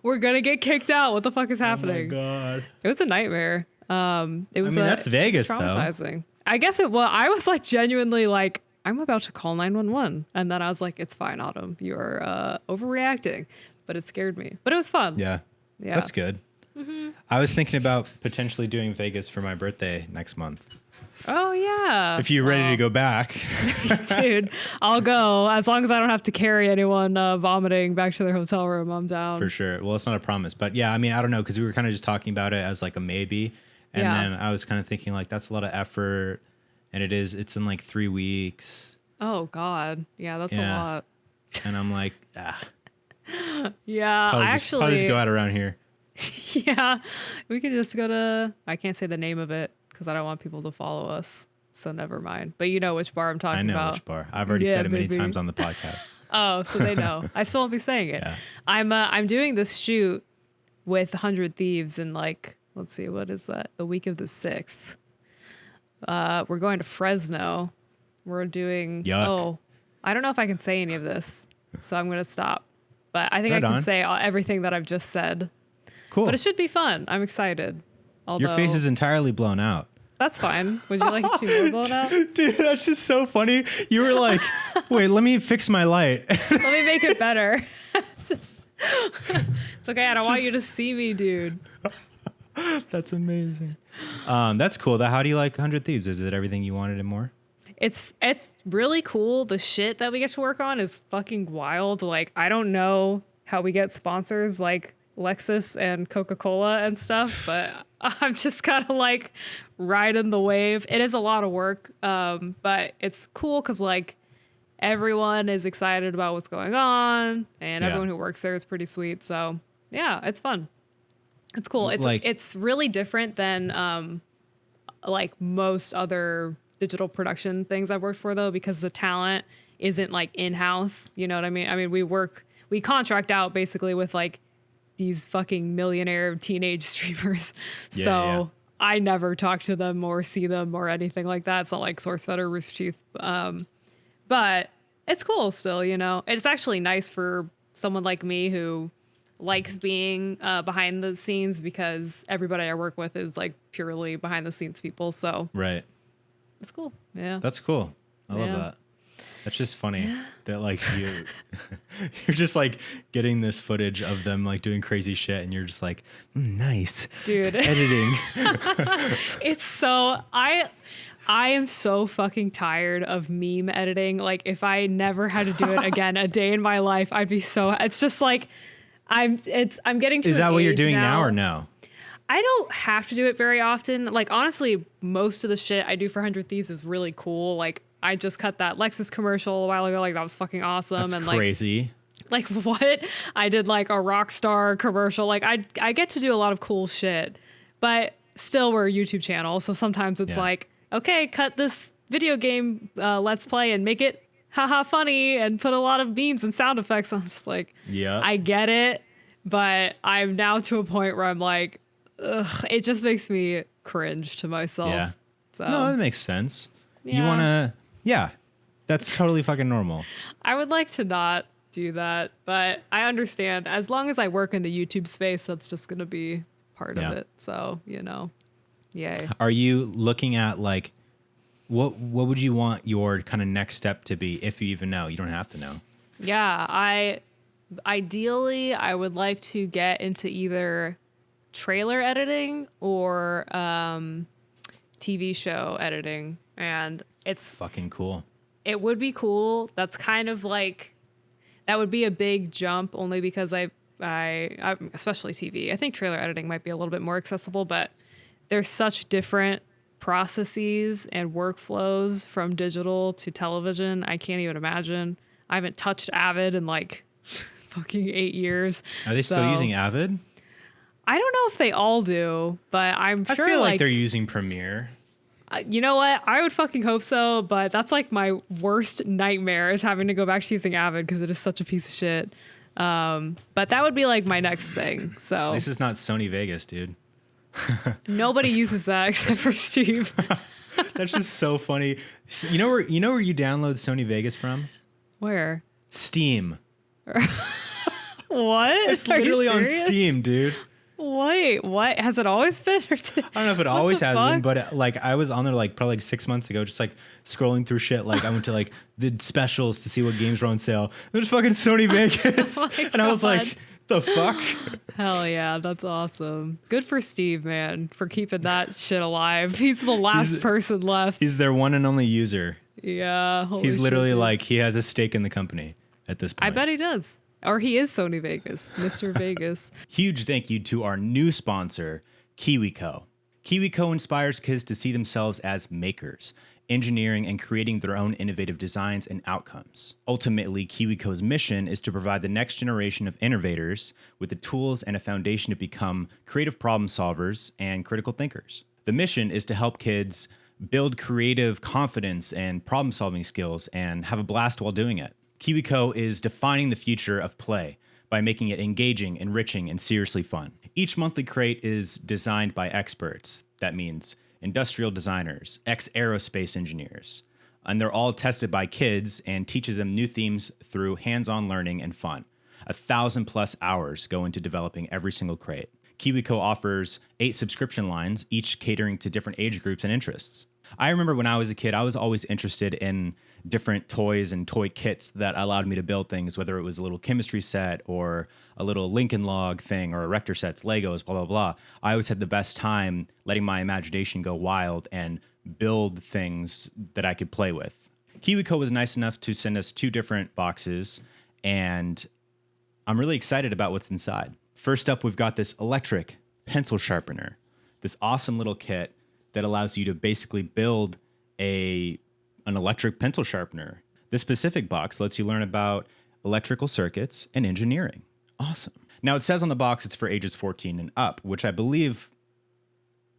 we're gonna get kicked out. What the fuck is happening? Oh my God. It was a nightmare. That's Vegas traumatizing. Though. I guess it was. I was like genuinely like, I'm about to call 911. And then I was like, it's fine, Autumn. You are overreacting. But it scared me. But it was fun. Yeah. That's good. Mm-hmm. I was thinking about potentially doing Vegas for my birthday next month. Oh, yeah. If you're ready to go back. Dude, I'll go. As long as I don't have to carry anyone vomiting back to their hotel room, I'm down. For sure. Well, it's not a promise. But yeah, I mean, I don't know, because we were kind of just talking about it as like a maybe. And then I was kind of thinking like, that's a lot of effort. And it's in like 3 weeks. Oh, God. Yeah, that's a lot. And I'm like, Yeah, I'll just go out around here. Yeah, we could just go to, I can't say the name of it because I don't want people to follow us. So never mind. But you know which bar I'm talking about. I know which bar. I've already said it many times on the podcast. Oh, so they know. I still won't be saying it. Yeah. I'm doing this shoot with 100 Thieves in like, let's see, what is that? The week of the 6th. We're going to Fresno. We're doing, I don't know if I can say any of this, so I'm going to stop. But I think I can say everything that I've just said. Cool. But it should be fun. I'm excited. Although, your face is entirely blown out. That's fine. Would you like it to be more blown out? Dude, that's just so funny. You were like, wait, let me fix my light. Let me make it better. It's okay. I don't want you to see me, dude. That's amazing. That's cool. How do you like 100 Thieves? Is it everything you wanted and more? It's really cool. The shit that we get to work on is fucking wild. Like, I don't know how we get sponsors like Lexus and Coca-Cola and stuff, but I'm just kind of like riding the wave. It is a lot of work, but it's cool because like everyone is excited about what's going on, and everyone who works there is pretty sweet. So yeah, it's fun. It's cool. It's really different than like most other digital production things I've worked for, though, because the talent isn't like in-house. You know what I mean? I mean, we contract out basically with like these fucking millionaire teenage streamers. So I never talk to them or see them or anything like that. It's not like SourceFed or Rooster Teeth. But it's cool still, you know. It's actually nice for someone like me who likes being behind the scenes, because everybody I work with is like purely behind the scenes people. So right. It's cool. Yeah. That's cool. I love that. That's just funny that like you're just like getting this footage of them like doing crazy shit, and you're just like, nice, dude. Editing. It's so I am so fucking tired of meme editing. Like if I never had to do it again a day in my life, I'd be so. It's just like I'm getting to. Is that what you're doing now or no? I don't have to do it very often. Like honestly, most of the shit I do for 100 Thieves is really cool. Like I just cut that Lexus commercial a while ago. Like that was fucking awesome. That's crazy. Like what? I did like a Rockstar commercial. Like I get to do a lot of cool shit, but still we're a YouTube channel. So sometimes it's like, okay, cut this video game let's play and make it haha funny and put a lot of memes and sound effects. I'm just like, I get it, but I'm now to a point where I'm like, ugh, it just makes me cringe to myself. Yeah. So no, that makes sense. You want to, that's totally fucking normal. I would like to not do that, but I understand as long as I work in the YouTube space, that's just going to be part of it. So, you know, yay. Are you looking at like, what would you want your kind of next step to be, if you even know? You don't have to know. Yeah, ideally I would like to get into either trailer editing or TV show editing, and it's fucking cool. It would be cool. That's kind of like, that would be a big jump only because I especially TV. I think trailer editing might be a little bit more accessible, but there's such different processes and workflows from digital to television. I can't even imagine. I haven't touched Avid in like fucking 8 years. Are they still using Avid? I don't know if they all do, but I'm sure I feel like they're using Premiere. You know what? I would fucking hope so, but that's like my worst nightmare is having to go back to using Avid because it is such a piece of shit. But that would be like my next thing. So this is not Sony Vegas, dude. Nobody uses that except for Steve. That's just so funny. You know where you download Sony Vegas from? Where? Steam. What? It's literally on Steam, dude. Wait, what? Has it always been? I don't know if it always has been, but like I was on there like probably like 6 months ago, just like scrolling through shit. Like I went to like the specials to see what games were on sale. There's fucking Sony Vegas. And I was like, the fuck? Hell yeah, that's awesome. Good for Steve, man, for keeping that shit alive. He's the last person left. He's their one and only user. Yeah. He's literally shit, like, he has a stake in the company at this point. I bet he does. Or he is Sony Vegas, Mr. Vegas. Huge thank you to our new sponsor, Kiwico. Kiwico inspires kids to see themselves as makers, engineering and creating their own innovative designs and outcomes. Ultimately, Kiwico's mission is to provide the next generation of innovators with the tools and a foundation to become creative problem solvers and critical thinkers. The mission is to help kids build creative confidence and problem-solving skills and have a blast while doing it. Kiwico is defining the future of play by making it engaging, enriching, and seriously fun. Each monthly crate is designed by experts. That means industrial designers, ex-aerospace engineers, and they're all tested by kids and teaches them new themes through hands-on learning and fun. 1,000+ hours go into developing every single crate. Kiwico offers 8 subscription lines, each catering to different age groups and interests. I remember when I was a kid, I was always interested in different toys and toy kits that allowed me to build things, whether it was a little chemistry set or a little Lincoln Log thing or erector sets, Legos, blah, blah, blah. I always had the best time letting my imagination go wild and build things that I could play with. Kiwico was nice enough to send us 2 different boxes, and I'm really excited about what's inside. First up, we've got this electric pencil sharpener. this awesome little kit that allows you to basically build an electric pencil sharpener. This specific box lets you learn about electrical circuits and engineering. Awesome. Now, it says on the box it's for ages 14 and up, which I believe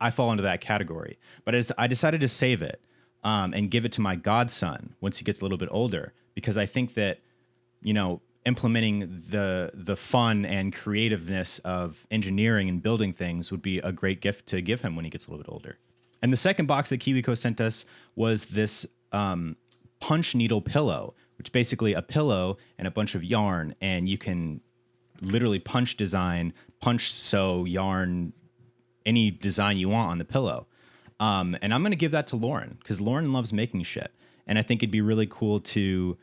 I fall into that category. But I decided to save it and give it to my godson once he gets a little bit older, because I think that, implementing the fun and creativeness of engineering and building things would be a great gift to give him when he gets a little bit older. And the second box that Kiwico sent us was this punch needle pillow, which basically a pillow and a bunch of yarn, and you can literally punch sew, yarn, any design you want on the pillow. And I'm going to give that to Lauren, because Lauren loves making shit. And I think it'd be really cool to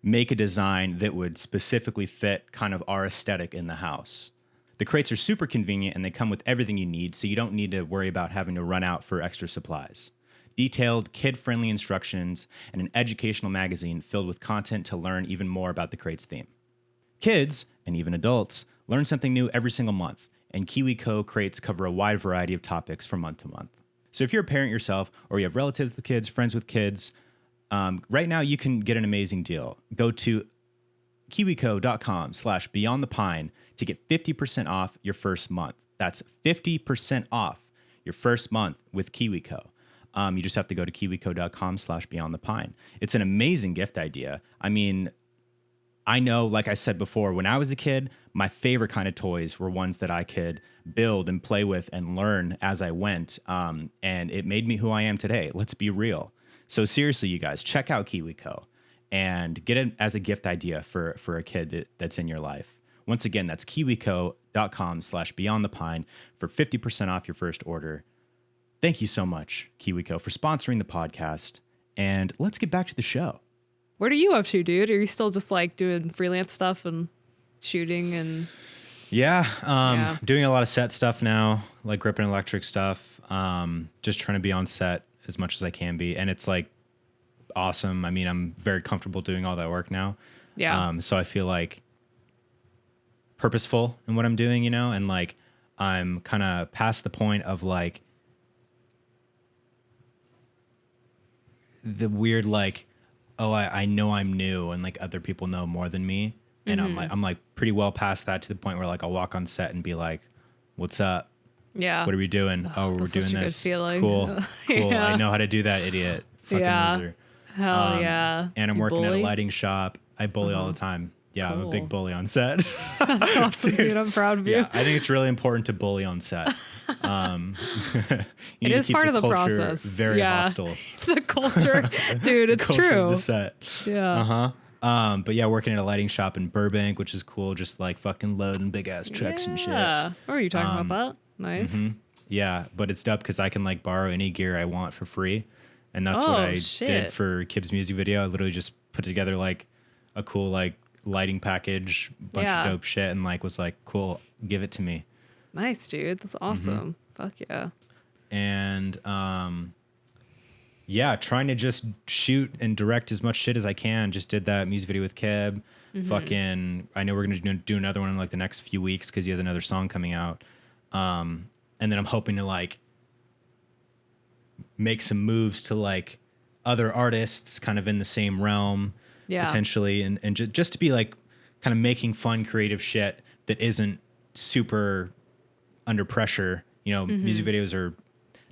make a design that would specifically fit kind of our aesthetic in the house. The crates are super convenient and they come with everything you need, so you don't need to worry about having to run out for extra supplies. Detailed, kid-friendly instructions and an educational magazine filled with content to learn even more about the crates theme. Kids, and even adults, learn something new every single month, and Kiwico crates cover a wide variety of topics from month to month. So if you're a parent yourself, or you have relatives with kids, friends with kids, right now you can get an amazing deal. Go to kiwico.com/beyondthepine to get 50% off your first month. That's 50% off your first month with Kiwico. You just have to go to kiwico.com/beyondthepine. It's an amazing gift idea. I mean, I know, like I said before, when I was a kid, my favorite kind of toys were ones that I could build and play with and learn as I went. And it made me who I am today. Let's be real. So seriously, you guys, check out Kiwico and get it as a gift idea for a kid that's in your life. Once again, that's kiwico.com/beyondthepine for 50% off your first order. Thank you so much, Kiwico, for sponsoring the podcast. And let's get back to the show. What are you up to, dude? Are you still just like doing freelance stuff and shooting and... Yeah, doing a lot of set stuff now, like gripping electric stuff. Just trying to be on set as much as I can be. And it's like awesome. I mean, I'm very comfortable doing all that work now. Yeah. So I feel like purposeful in what I'm doing, and like I'm kind of past the point of like the weird, like, oh, I know I'm new and like other people know more than me. And I'm like pretty well past that, to the point where like I'll walk on set and be like, what's up? Yeah. What are we doing? Oh, we're doing this. Good feeling. Cool. Yeah. I know how to do that, idiot. Fucking loser. Hell yeah. And I'm You working at a bully? lighting shop. I bully all the time. Yeah, I'm a big Cool. bully on set. That's awesome, dude. I'm proud of you. Yeah, I think it's really important to bully on set. You It need is to keep part the of the culture process. very hostile. The culture. Dude, it's Culture true. of the set. Yeah. But yeah, working at a lighting shop in Burbank, which is cool. Just like fucking loading big ass trucks and shit. Yeah. What are you talking about that? Nice. Yeah, but it's dope because I can like borrow any gear I want for free. And that's what I did for Kib's music video. I literally just put together like a cool like lighting package, bunch of dope shit, and like was like, cool, give it to me. Nice, dude. That's awesome. Fuck yeah. And yeah, trying to just shoot and direct as much shit as I can. Just did that music video with Kib. Fucking, I know we're gonna do another one in like the next few weeks because he has another song coming out. And then I'm hoping to like make some moves to like other artists kind of in the same realm, potentially, and just to be like kind of making fun, creative shit that isn't super under pressure. Music videos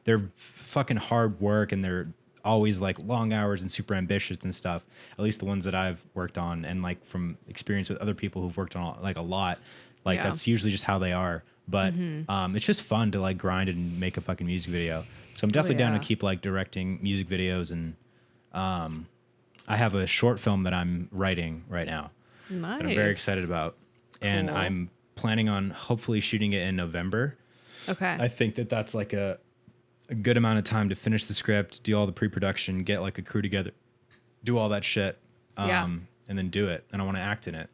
they're fucking hard work, and they're always like long hours and super ambitious and stuff. At least the ones that I've worked on, and like from experience with other people who've worked on like a lot, like that's usually just how they are. But it's just fun to like grind and make a fucking music video. So I'm definitely down to keep like directing music videos, and I have a short film that I'm writing right now that I'm very excited about. And I'm planning on hopefully shooting it in November. Okay. I think that's like a good amount of time to finish the script, do all the pre-production, get like a crew together, do all that shit, and then do it. And I want to act in it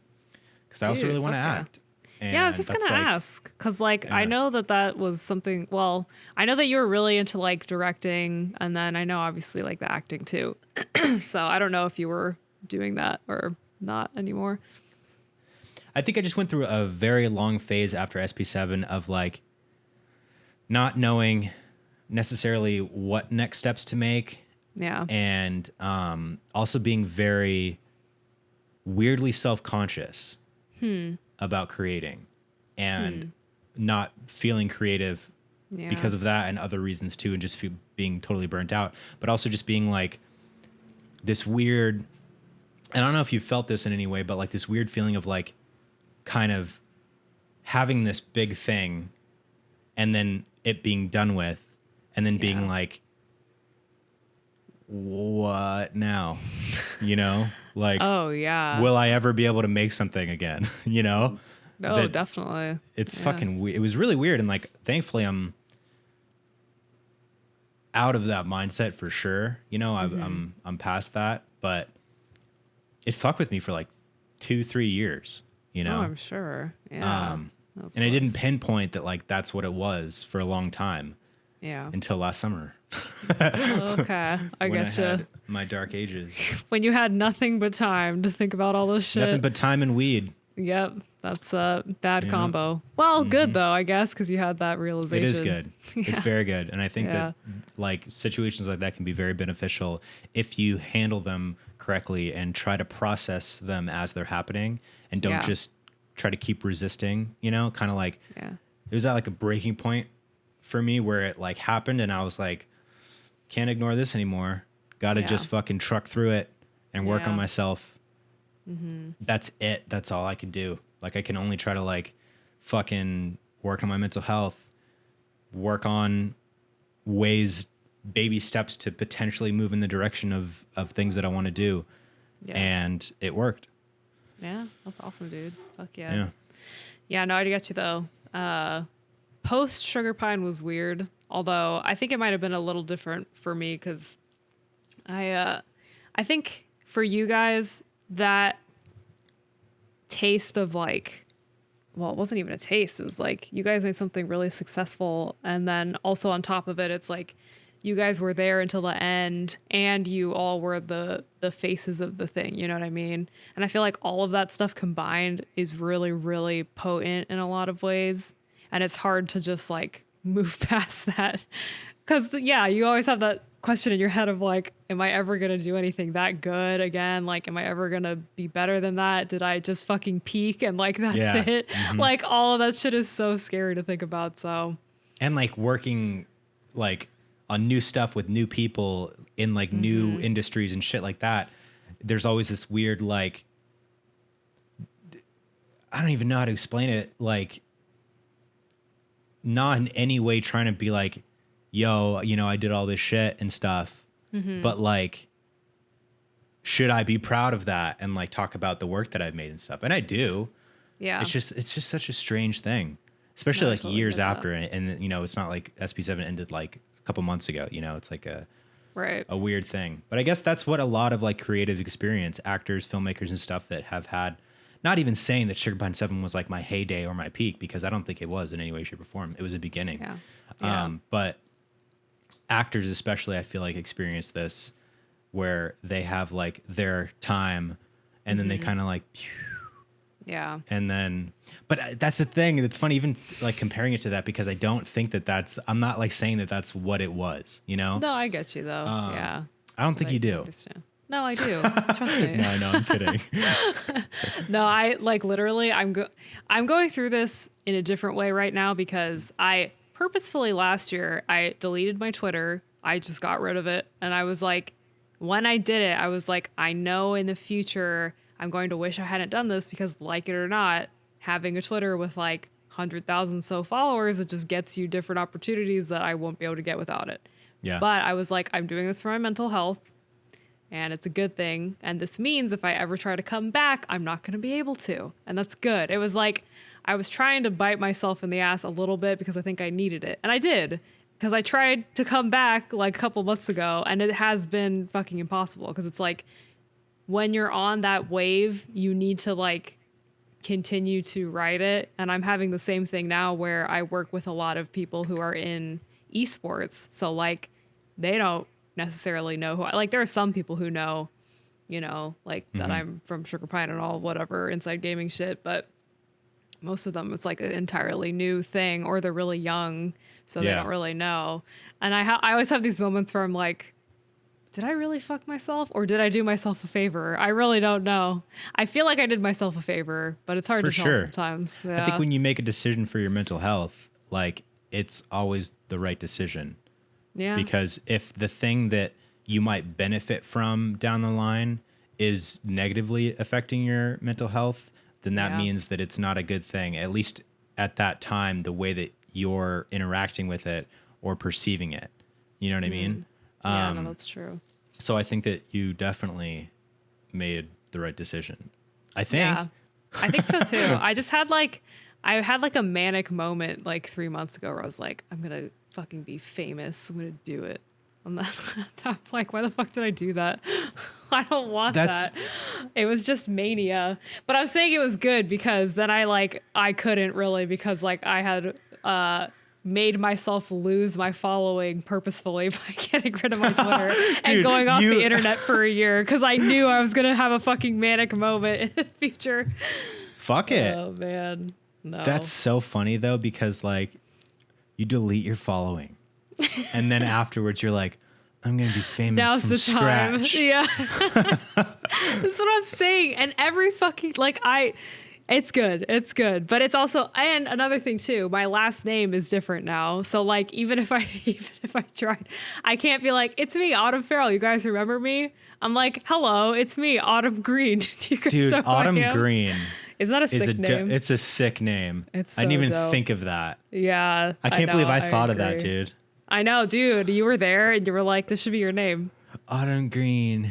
because I also really want to act. And I was just going to ask because like I know that was something, well, I know that you were really into like directing, and then I know obviously like the acting too. So I don't know if you were doing that or not anymore. I think I just went through a very long phase after SP7 of like not knowing necessarily what next steps to make. Yeah. And also being very weirdly self-conscious about creating and not feeling creative because of that and other reasons too, and just being totally burnt out, but also just being like this weird, and I don't know if you felt this in any way, but like this weird feeling of like kind of having this big thing and then it being done with and then being like, what now? You know, like, oh yeah, will I ever be able to make something again? You know? Oh, definitely. It's fucking weird. It was really weird. And like, thankfully I'm out of that mindset for sure. You know, I'm past that, but it fucked with me for like 2-3 years, you know? Oh, I'm sure. Yeah. And I didn't pinpoint that like, that's what it was for a long time. Yeah. Until last summer. Okay. I guess my dark ages. When you had nothing but time to think about all this shit. Nothing but time and weed. Yep. That's a bad combo. Well, good though, I guess, because you had that realization. It is good. It's very good. And I think that like situations like that can be very beneficial if you handle them correctly and try to process them as they're happening and don't just try to keep resisting, you know, kind of like, it was at like a breaking point for me where it like happened and I was like, can't ignore this anymore. Got to just fucking truck through it and work on myself. That's it. That's all I could do. Like I can only try to like fucking work on my mental health, work on ways, baby steps to potentially move in the direction of things that I want to do. Yeah. And it worked. Yeah. That's awesome, dude. Fuck yeah. Yeah. No, I get you though. Post Sugar Pine was weird, although I think it might have been a little different for me because I think for you guys that taste of like, well, it wasn't even a taste. It was like you guys made something really successful, and then also on top of it, it's like you guys were there until the end, and you all were the faces of the thing. You know what I mean? And I feel like all of that stuff combined is really, really potent in a lot of ways. And it's hard to just like move past that because you always have that question in your head of like, am I ever going to do anything that good again? Like, am I ever going to be better than that? Did I just fucking peak and like, that's it? Like all of that shit is so scary to think about. So, and like working like on new stuff with new people in like new industries and shit like that. There's always this weird, like, I don't even know how to explain it. Like, not in any way trying to be like, yo, you know, I did all this shit and stuff, but like, should I be proud of that and like talk about the work that I've made and stuff? And I do. Yeah. It's just such a strange thing, especially like totally years after. And, you know, it's not like SP7 ended like a couple months ago, you know, it's like a weird thing. But I guess that's what a lot of like creative experience, actors, filmmakers and stuff that have had. Not even saying that Sugar Pine 7 was like my heyday or my peak, because I don't think it was in any way, shape, or form. It was a beginning. But actors especially, I feel like experience this where they have like their time and then they kind of like, and then, but that's the thing. It's funny even like comparing it to that, because I don't think that I'm not like saying that that's what it was, you know? No, I get you though. I don't think you do. Understand. No, I do. Trust me. No, I know. I'm kidding. No, I like literally. I'm going through this in a different way right now because I purposefully last year I deleted my Twitter. I just got rid of it, and I was like, when I did it, I was like, I know in the future I'm going to wish I hadn't done this because, like it or not, having a Twitter with like 100,000 so followers, it just gets you different opportunities that I won't be able to get without it. Yeah. But I was like, I'm doing this for my mental health. And it's a good thing. And this means if I ever try to come back, I'm not going to be able to. And that's good. It was like I was trying to bite myself in the ass a little bit because I think I needed it. And I did. Because I tried to come back like a couple months ago. And it has been fucking impossible. Because it's like when you're on that wave, you need to like continue to ride it. And I'm having the same thing now where I work with a lot of people who are in esports. So like they don't necessarily know who like there are some people who know, you know, like that I'm from Sugar Pine and all whatever inside gaming shit, but most of them, it's like an entirely new thing, or they're really young, so they don't really know. And I always have these moments where I'm like, did I really fuck myself, or did I do myself a favor? I really don't know. I feel like I did myself a favor, but it's hard to tell sometimes. Yeah. I think when you make a decision for your mental health, like, it's always the right decision. Yeah. Because if the thing that you might benefit from down the line is negatively affecting your mental health, then that means that it's not a good thing, at least at that time, the way that you're interacting with it or perceiving it. You know what I mean? Yeah, no, that's true. So I think that you definitely made the right decision. I think. Yeah, I think so too. I just had I had a manic moment like 3 months ago where I was like, I'm going to fucking be famous. I'm going to do it. And then I'm like, why the fuck did I do that? I don't want that. It was just mania. But I'm saying it was good because then I couldn't really, because like I had made myself lose my following purposefully by getting rid of my Twitter and going off the internet for a year because I knew I was going to have a fucking manic moment in the future. Fuck it. Oh, man. No. That's so funny, though, because like you delete your following and then afterwards you're like, I'm going to be famous Now's from the scratch. time. Yeah. That's what I'm saying. And every fucking, it's good. It's good. But it's also, and another thing too, my last name is different now. So like, even if I tried, I can't be like, it's me, Autumn Farrell. You guys remember me? I'm like, hello, it's me, Autumn Green. Dude, Autumn Green. Is that a sick name? It's a sick name. It's so I didn't even dope. think of that. Yeah. I can't believe I thought of that, dude. I know, dude. You were there and you were like, this should be your name. Autumn Green.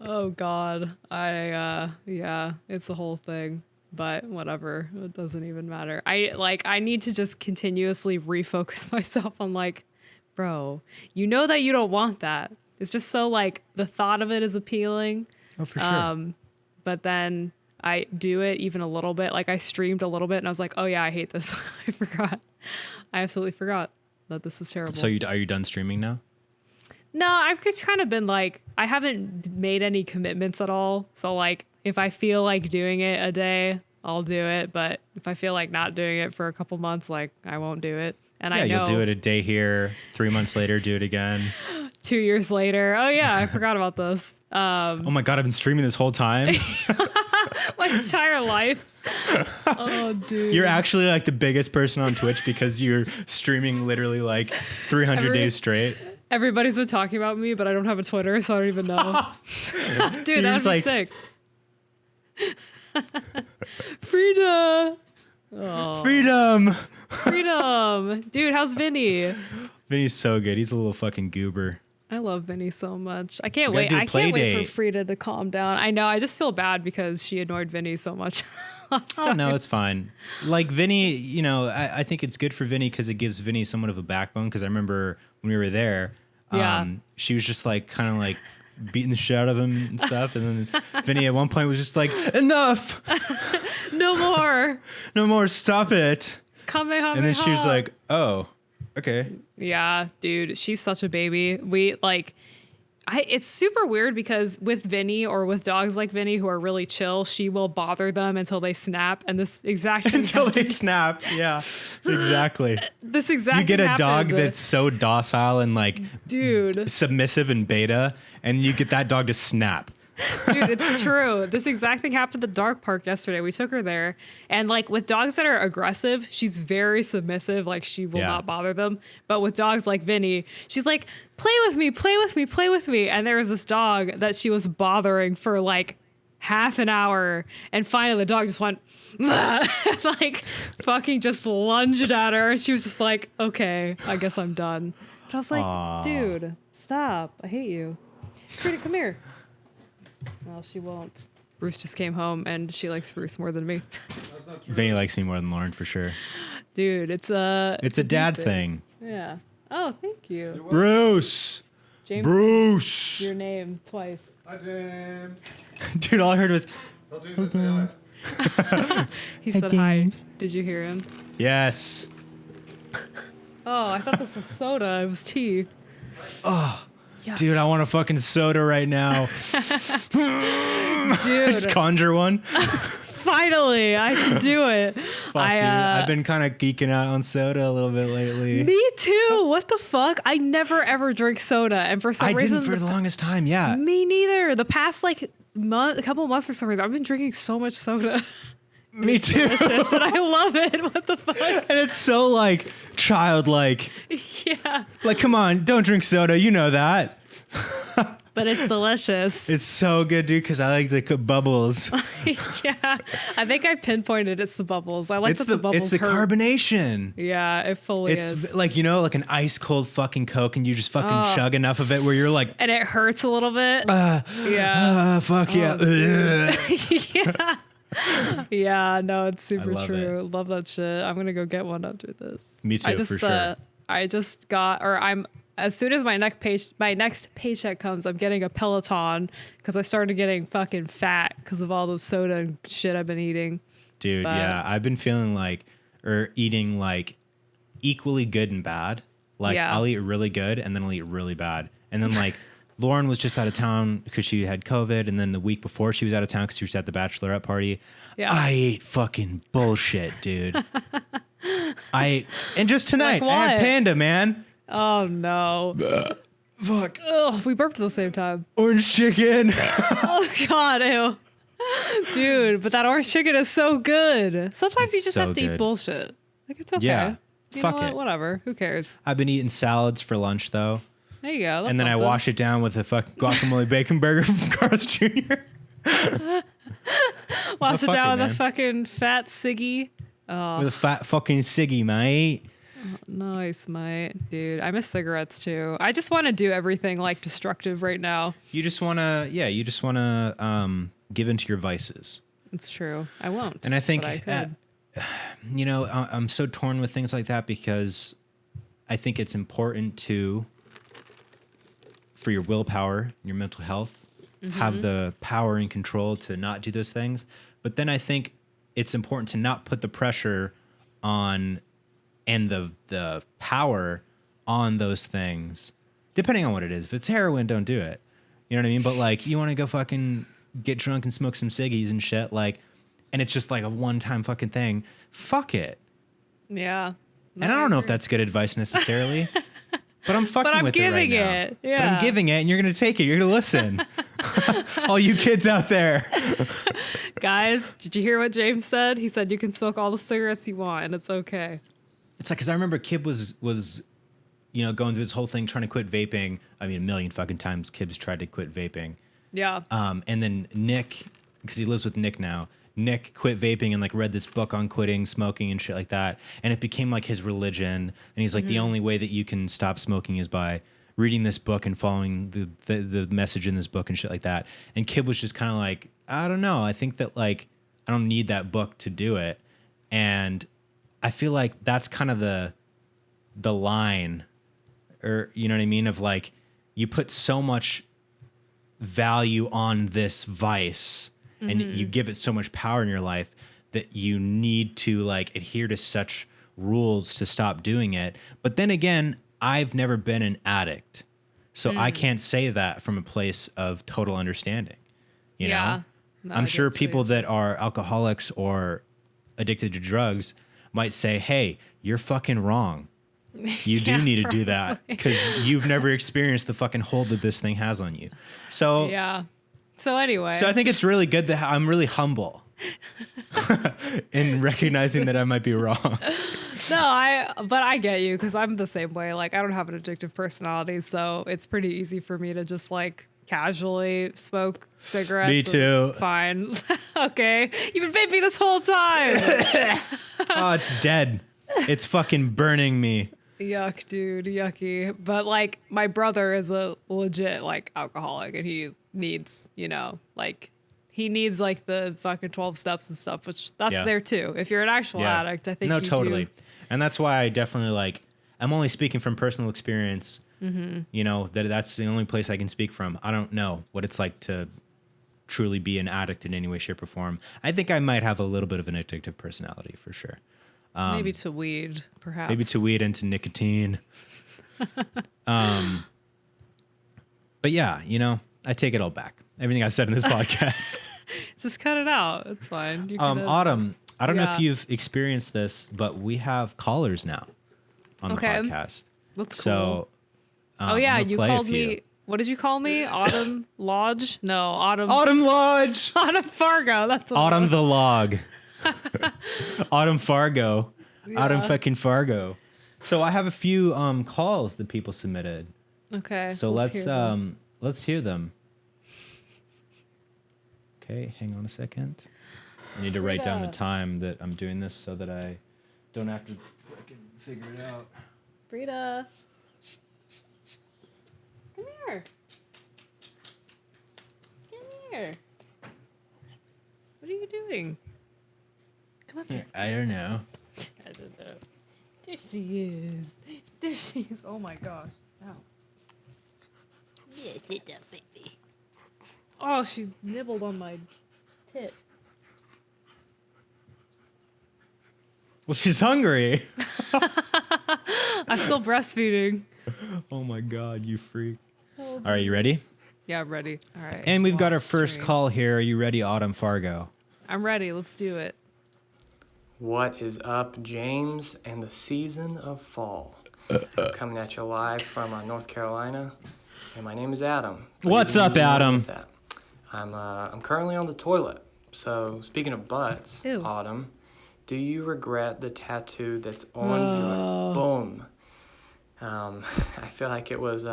Oh God. Yeah, it's the whole thing, but whatever. It doesn't even matter. I need to just continuously refocus myself on like, bro, you know that you don't want that. It's just so like the thought of it is appealing. Oh, for sure. But then I do it even a little bit. Like I streamed a little bit and I was like, oh yeah, I hate this. I forgot. I absolutely forgot that this is terrible. So are you done streaming now? No, I've just kind of been like, I haven't made any commitments at all. So like, if I feel like doing it a day, I'll do it. But if I feel like not doing it for a couple months, like I won't do it. And I know you'll do it a day here, 3 months later, do it again. 2 years later. Oh yeah, I forgot about this. Oh my God, I've been streaming this whole time. My entire life. Oh, dude. You're actually like the biggest person on Twitch because you're streaming literally like 300 days straight. Everybody's been talking about me, but I don't have a Twitter, so I don't even know. Dude, so that was like, sick. Frida. Oh. Freedom. Dude, how's Vinny? Vinny's so good. He's a little fucking goober. I love Vinny so much. I can't wait. I can't wait for Frida to calm down. I know. I just feel bad because she annoyed Vinny so much. Oh, no, it's fine. Like Vinny, you know, I think it's good for Vinny because it gives Vinny somewhat of a backbone. Because I remember when we were there, she was just like kind of like beating the shit out of him and stuff. And then Vinny at one point was just like, enough. No more. No more. Stop it. Kamehameha. And then she was like, oh, okay. Yeah, dude, she's such a baby. It's super weird because with Vinny or with dogs like Vinny who are really chill, she will bother them until they snap. And this exact thing until they snap. Yeah, exactly. This exact you get a dog that's so docile and like, dude, submissive and beta, and you get that dog to snap. Dude, it's true. This exact thing happened at the dog park yesterday. We took her there. And like with dogs that are aggressive, she's very submissive. Like she will not bother them. But with dogs like Vinny, she's like, play with me, play with me, play with me. And there was this dog that she was bothering for like half an hour. And finally the dog just went, like fucking just lunged at her. And she was just like, okay, I guess I'm done. But I was like, aww, dude, stop. I hate you. Frida, come here. Well, she won't. Bruce just came home and she likes Bruce more than me. Vinny likes me more than Lauren for sure. Dude, it's a dad thing. Yeah. Oh, thank you. Bruce. James. Bruce. Your name twice. Hi, James. Dude, all I heard was. Tell James to say hi. He said hi. Did you hear him? Yes. Oh, I thought this was soda. It was tea. Oh. Yeah. Dude, I want a fucking soda right now. Dude. Just conjure one. Fuck. Finally, I can do it. Fuck, dude. I've been kind of geeking out on soda a little bit lately. Me too. What the fuck? I never ever drink soda, and for some reason, I didn't for the longest time. Yeah. Me neither. The past like a couple of months, for some reason, I've been drinking so much soda. Me too. And I love it. What the fuck? And it's so like childlike. Yeah. Like, come on, don't drink soda. You know that. But it's delicious. It's so good, dude, because I like the bubbles. Yeah. I think I pinpointed it's the bubbles. I like that the bubbles It's the hurt. carbonation. Yeah, it fully It's is. like, you know, like an ice cold fucking Coke and you just fucking chug enough of it where you're like, And it hurts a little bit. Yeah. fuck yeah. Yeah. Yeah, no, it's super love true. Love that shit. I'm gonna go get one after this. Me too, for sure. I just got, or I'm, as soon as my next paycheck comes, I'm getting a Peloton because I started getting fucking fat because of all the soda and shit I've been eating. Dude, yeah, I've been feeling like, or eating like equally good and bad. Like I'll eat really good and then I'll eat really bad. And then like Lauren was just out of town because she had COVID. And then the week before she was out of town because she was at the bachelorette party. Yeah. I ate fucking bullshit, dude. And just tonight, Like I had Panda, man. Oh no. Fuck. Ugh, we burped at the same time. Orange chicken. Oh God, ew. Dude, but that orange chicken is so good. Sometimes you just have to eat bullshit. Like, it's okay. Yeah. Fuck it. Whatever. Who cares? I've been eating salads for lunch, though. There you go. That's and then something. I wash it down with a fucking guacamole bacon burger from Carl's Jr. Wash it down with a fucking fat ciggy. With a fat fucking ciggy, mate. Nice, mate. Dude, I miss cigarettes too. I just want to do everything like destructive right now. You just want to, give into your vices. It's true. I won't. And I think, but I could. I'm so torn with things like that because I think it's important for your willpower, your mental health, have the power and control to not do those things. But then I think it's important to not put the pressure on and the power on those things, depending on what it is. If it's heroin, don't do it. You know what I mean? But like, you want to go fucking get drunk and smoke some ciggies and shit, like, and it's just like a one-time fucking thing. Fuck it. Yeah. No, and I don't know if that's good advice necessarily, but I'm fucking with it right now. But I'm giving it. Yeah. But I'm giving it, and you're gonna take it. You're gonna listen. All you kids out there. Guys, did you hear what James said? He said you can smoke all the cigarettes you want, and it's okay. It's like, because I remember Kib was going through this whole thing trying to quit vaping. I mean, a million fucking times Kib's tried to quit vaping. Yeah. And then Nick, because he lives with Nick now, Nick quit vaping and like read this book on quitting smoking and shit like that. And it became like his religion. And he's like, the only way that you can stop smoking is by reading this book and following the message in this book and shit like that. And Kib was just kind of like, I don't know. I think that like, I don't need that book to do it. And I feel like that's kind of the line, or you know what I mean? Of like, you put so much value on this vice and you give it so much power in your life that you need to like adhere to such rules to stop doing it. But then again, I've never been an addict, so I can't say that from a place of total understanding. You know, no, I'm sure people that are alcoholics or addicted to drugs might say, hey, you're fucking wrong. You do need to do that because you've never experienced the fucking hold that this thing has on you. So yeah. So anyway. So I think it's really good that I'm really humble in recognizing that I might be wrong. No, but I get you because I'm the same way. Like, I don't have an addictive personality, so it's pretty easy for me to just like casually smoke cigarettes. Me too. It's fine. Okay. You've been vaping this whole time. Oh, it's dead. It's fucking burning me. Yuck, dude. Yucky. But like, my brother is a legit like alcoholic, and he needs, like he needs like the fucking 12 steps and stuff, which that's there too. If you're an actual addict, I think totally. And that's why I definitely like, I'm only speaking from personal experience. That's the only place I can speak from. I don't know what it's like to truly be an addict in any way, shape, or form. I think I might have a little bit of an addictive personality for sure. Maybe to weed, perhaps. Maybe to weed and to nicotine. But yeah, I take it all back. Everything I've said in this podcast. Just cut it out. It's fine. Autumn, I don't know if you've experienced this, but we have callers now on the podcast. That's cool. So, oh yeah, you called me. What did you call me? Autumn Lodge? No, Autumn. Autumn Lodge. Autumn Fargo. That's what Autumn the Log. Autumn Fargo. Yeah. Autumn fucking Fargo. So I have a few calls that people submitted. Okay. So let's hear them. Okay, hang on a second. I need to write down the time that I'm doing this so that I don't have to fucking figure it out. Frida. Come here. Come here. What are you doing? Come up here. I don't know. I don't know. There she is. There she is. Oh my gosh. Ow. Yeah, sit down, baby. Oh, she nibbled on my tit. Well, she's hungry. I'm still breastfeeding. Oh my God, you freak. All right, you ready? Yeah, I'm ready. All right. And we've got our first call here. Are you ready, Autumn Fargo? I'm ready. Let's do it. What is up, James, and the season of fall? I'm coming at you live from North Carolina, and my name is Adam. What's up, Adam? I'm currently on the toilet. So speaking of butts, Ew. Autumn, do you regret the tattoo that's on your boom? I feel like it was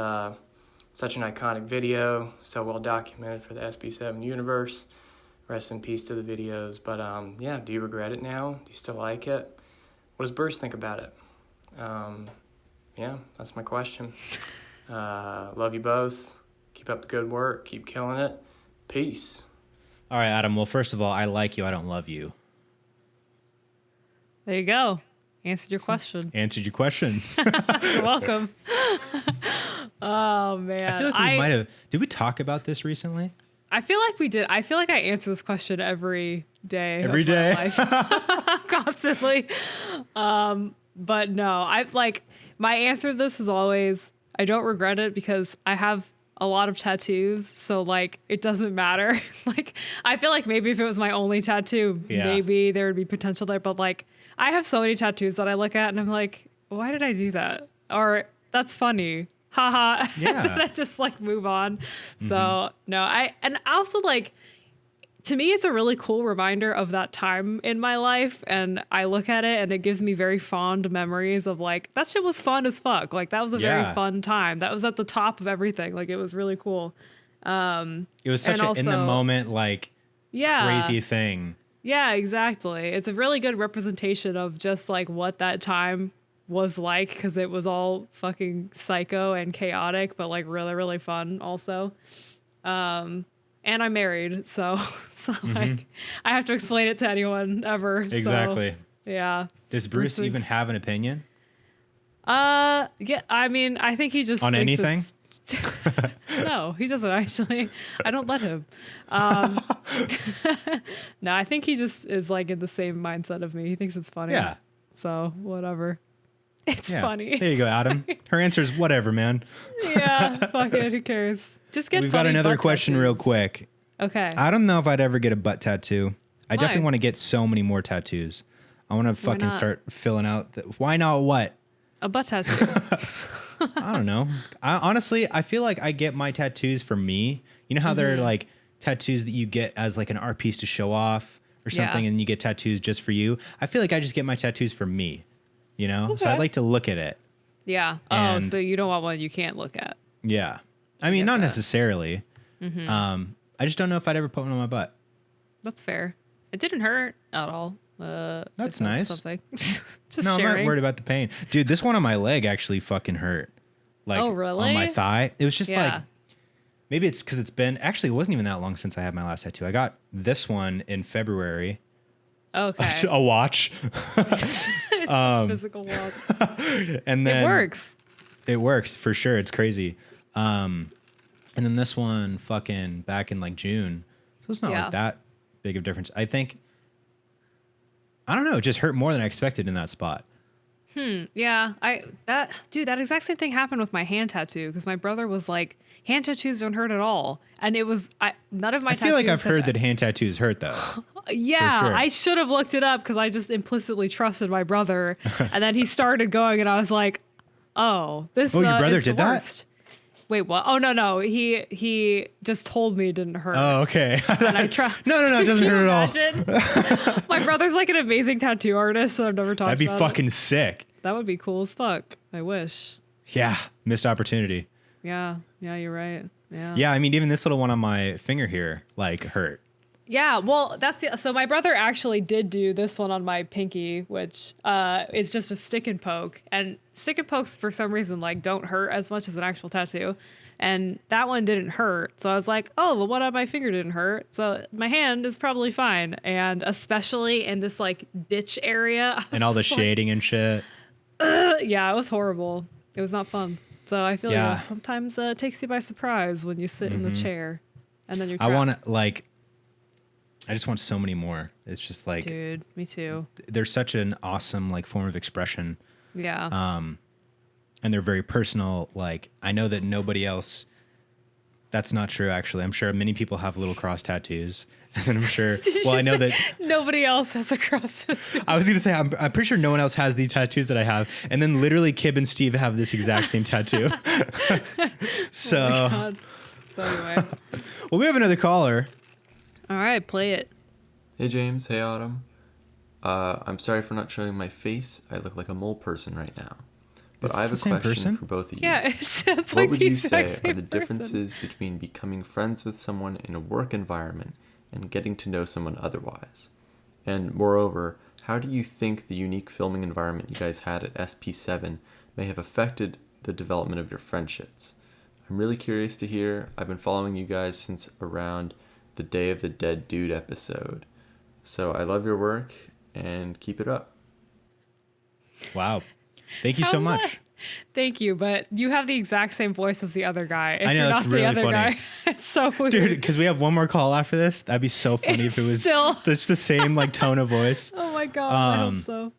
such an iconic video, so well documented for the SB7 universe. Rest in peace to the videos. But yeah, do you regret it now? Do you still like it? What does Bruce think about it? Yeah, that's my question. Love you both. Keep up the good work. Keep killing it. Peace. All right, Adam. Well, first of all, I like you. I don't love you. There you go. Answered your question. Answered your question. You're welcome. Oh, man. I feel like we might have. Did we talk about this recently? I feel like we did. I feel like I answer this question every day. Every day? Of my life. Constantly. But no, I've like, my answer to this is always, I don't regret it because I have a lot of tattoos. So like, it doesn't matter. Like, I feel like maybe if it was my only tattoo, maybe there would be potential there. But like, I have so many tattoos that I look at and I'm like, why did I do that? Or that's funny. Haha. Yeah. And then I just like move on. So no, I also like, to me, it's a really cool reminder of that time in my life. And I look at it and it gives me very fond memories of like, that shit was fun as fuck. Like that was a very fun time. That was at the top of everything. Like it was really cool. It was such an in the moment, like crazy thing. Yeah, exactly. It's a really good representation of just like what that time was like, because it was all fucking psycho and chaotic, but like really, really fun also. And I'm married, so like I have to explain it to anyone ever. Exactly. So, yeah. Does Bruce even have an opinion? Yeah. I mean, I think he just on thinks anything. No, he doesn't actually. I don't let him. No, I think he just is like in the same mindset of me. He thinks it's funny. Yeah. So whatever. It's funny. There you go, Adam. Her answer is whatever, man. Yeah, fuck it. Who cares? Just get. We've got another question tattoos. real quick. Okay. I don't know if I'd ever get a butt tattoo. I definitely want to get so many more tattoos. I want to fucking start filling out. Why not what? A butt tattoo. I don't know. Honestly, I feel like I get my tattoos for me. You know how there are like tattoos that you get as like an art piece to show off or something, and you get tattoos just for you. I feel like I just get my tattoos for me. You know, so I'd like to look at it. Yeah. And so you don't want one you can't look at. Yeah. I mean, not necessarily. I just don't know if I'd ever put one on my butt. That's fair. It didn't hurt at all. That's nice. Something. Just no, sharing. I'm not worried about the pain. Dude, this one on my leg actually fucking hurt. Like, oh, really? On my thigh. It was just like, maybe it's because it wasn't even that long since I had my last tattoo. I got this one in February. Okay. A watch. It's a physical watch. And then it works. It works for sure. It's crazy. And then this one fucking back in like June. So it's not like that big of a difference. I think, I don't know, it just hurt more than I expected in that spot. Yeah, that exact same thing happened with my hand tattoo because my brother was like, hand tattoos don't hurt at all, and it was none of my. I feel like I've heard that hand tattoos hurt though. Yeah, sure. I should have looked it up because I just implicitly trusted my brother, and then he started going, and I was like, oh, this. Oh, your brother is the did that? Worst. Wait, what? Oh no, he just told me it didn't hurt. Oh, okay. And I try. No, it doesn't hurt at all. My brother's like an amazing tattoo artist, so I've never talked. That'd be about fucking it. sick. That would be cool as fuck. I wish. Yeah, missed opportunity. Yeah, you're right. Yeah. Yeah, I mean, even this little one on my finger here, like, hurt. Yeah, well, so my brother actually did do this one on my pinky, which is just a stick and poke. And stick and pokes, for some reason, like, don't hurt as much as an actual tattoo. And that one didn't hurt. So I was like, oh, the one on my finger didn't hurt. So my hand is probably fine. And especially in this, like, ditch area. And all the shading and shit. Yeah, it was horrible. It was not fun. So I feel like sometimes it takes you by surprise when you sit in the chair. And then you're trapped. I want to, like... I just want so many more. It's just like, dude, me too. They're such an awesome like form of expression. Yeah. And they're very personal. Like I know that nobody else. That's not true. Actually, I'm sure many people have little cross tattoos, and I'm sure. Well, I know that nobody else has a cross tattoo. I was gonna say I'm pretty sure no one else has the tattoos that I have, and then literally Kib and Steve have this exact same tattoo. So. Oh my God. So anyway. Well, we have another caller. All right, play it. Hey James, hey Autumn. I'm sorry for not showing my face. I look like a mole person right now. But I have a question for both of you. Yeah, it's like what would the you say exact are same the differences between becoming friends with someone in a work environment and getting to know someone otherwise? And moreover, how do you think the unique filming environment you guys had at SP7 may have affected the development of your friendships? I'm really curious to hear. I've been following you guys since around the Day of the Dead Dude episode. So I love your work and keep it up. Wow. Thank you so much. That? Thank you, but you have the exact same voice as the other guy. If I know, you're that's not really the other funny. guy, it's so weird. Dude, because we have one more call after this. That'd be so funny if it was just the same like tone of voice. Oh my God, I hope so.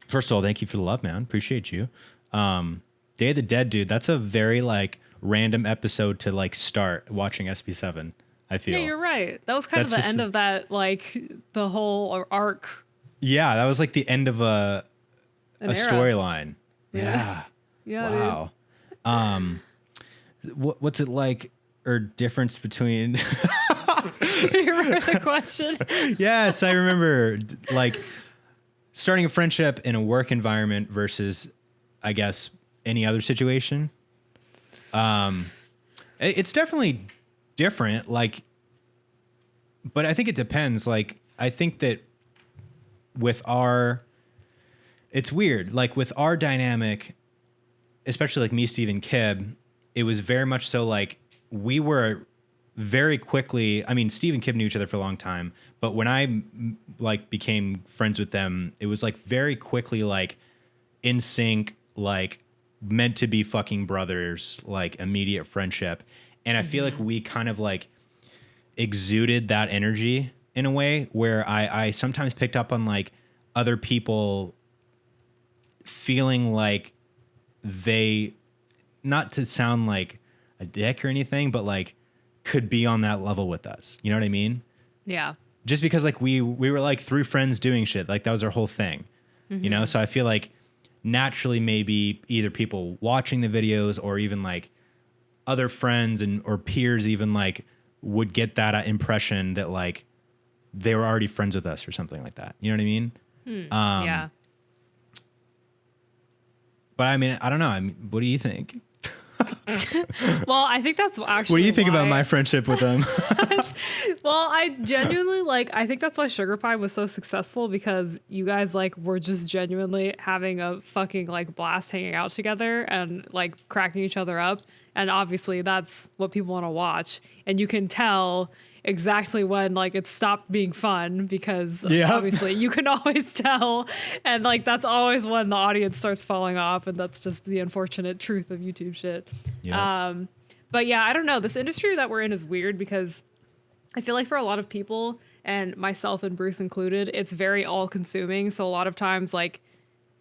First of all, thank you for the love, man. Appreciate you. Day of the Dead, dude. That's a very like random episode to like start watching SP7. I feel. Yeah, you're right. That was kind of the end of that, like the whole arc. Yeah, that was like the end of a storyline. Yeah. Yeah. Wow. What's it like, or difference between? Do you remember the question? Yes, I remember. Like starting a friendship in a work environment versus, I guess, any other situation. It's definitely different, like, but I think it depends. Like, I think that it's weird. Like with our dynamic, especially like me, Steve, and Kib, it was very much so like we were very quickly. I mean, Steve and Kib knew each other for a long time, but when I like became friends with them, it was like very quickly like in sync, like meant to be fucking brothers, like immediate friendship. And I feel like we kind of like exuded that energy in a way where I sometimes picked up on like other people feeling like they, not to sound like a dick or anything, but like could be on that level with us. You know what I mean? Yeah. Just because like we were like three friends doing shit. Like that was our whole thing, you know? So I feel like naturally maybe either people watching the videos or even like other friends or peers even like would get that impression that like they were already friends with us or something like that. You know what I mean? Yeah. But I mean, I don't know. I mean, what do you think? Well, I think that's actually what do you think about my friendship with them? Well, I genuinely I think that's why Sugar Pie was so successful, because you guys like were just genuinely having a fucking like blast hanging out together and like cracking each other up. And obviously that's what people want to watch. And you can tell exactly when like it stopped being fun, because obviously you can always tell. And like that's always when the audience starts falling off, and that's just the unfortunate truth of YouTube shit. Yeah. But yeah, I don't know. This industry that we're in is weird, because I feel like for a lot of people, and myself and Bruce included, it's very all consuming. So a lot of times like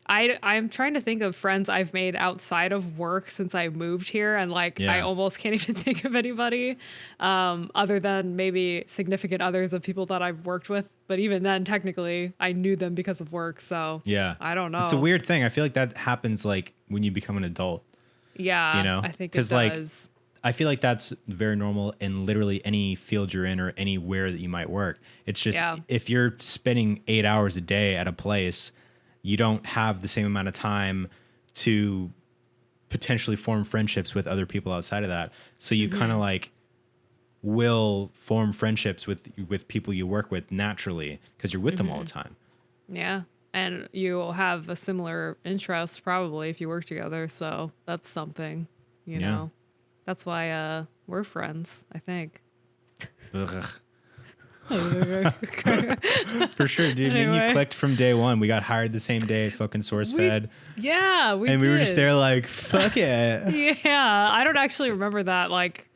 I'm trying to think of friends I've made outside of work since I moved here, and like I almost can't even think of anybody other than maybe significant others of people that I've worked with. But even then, technically, I knew them because of work. So yeah, I don't know. It's a weird thing. I feel like that happens like when you become an adult. Yeah, you know, I think it does. Like, I feel like that's very normal in literally any field you're in or anywhere that you might work. It's just if you're spending 8 hours a day at a place, you don't have the same amount of time to potentially form friendships with other people outside of that. So you kind of like will form friendships with people you work with naturally because you're with them all the time. Yeah. And you'll have a similar interest probably if you work together. So that's something, you know. That's why we're friends, I think. For sure, dude. Anyway. And you clicked from day one. We got hired the same day at fucking SourceFed. We and we were just there like, fuck it. Yeah. I don't actually remember that. Like,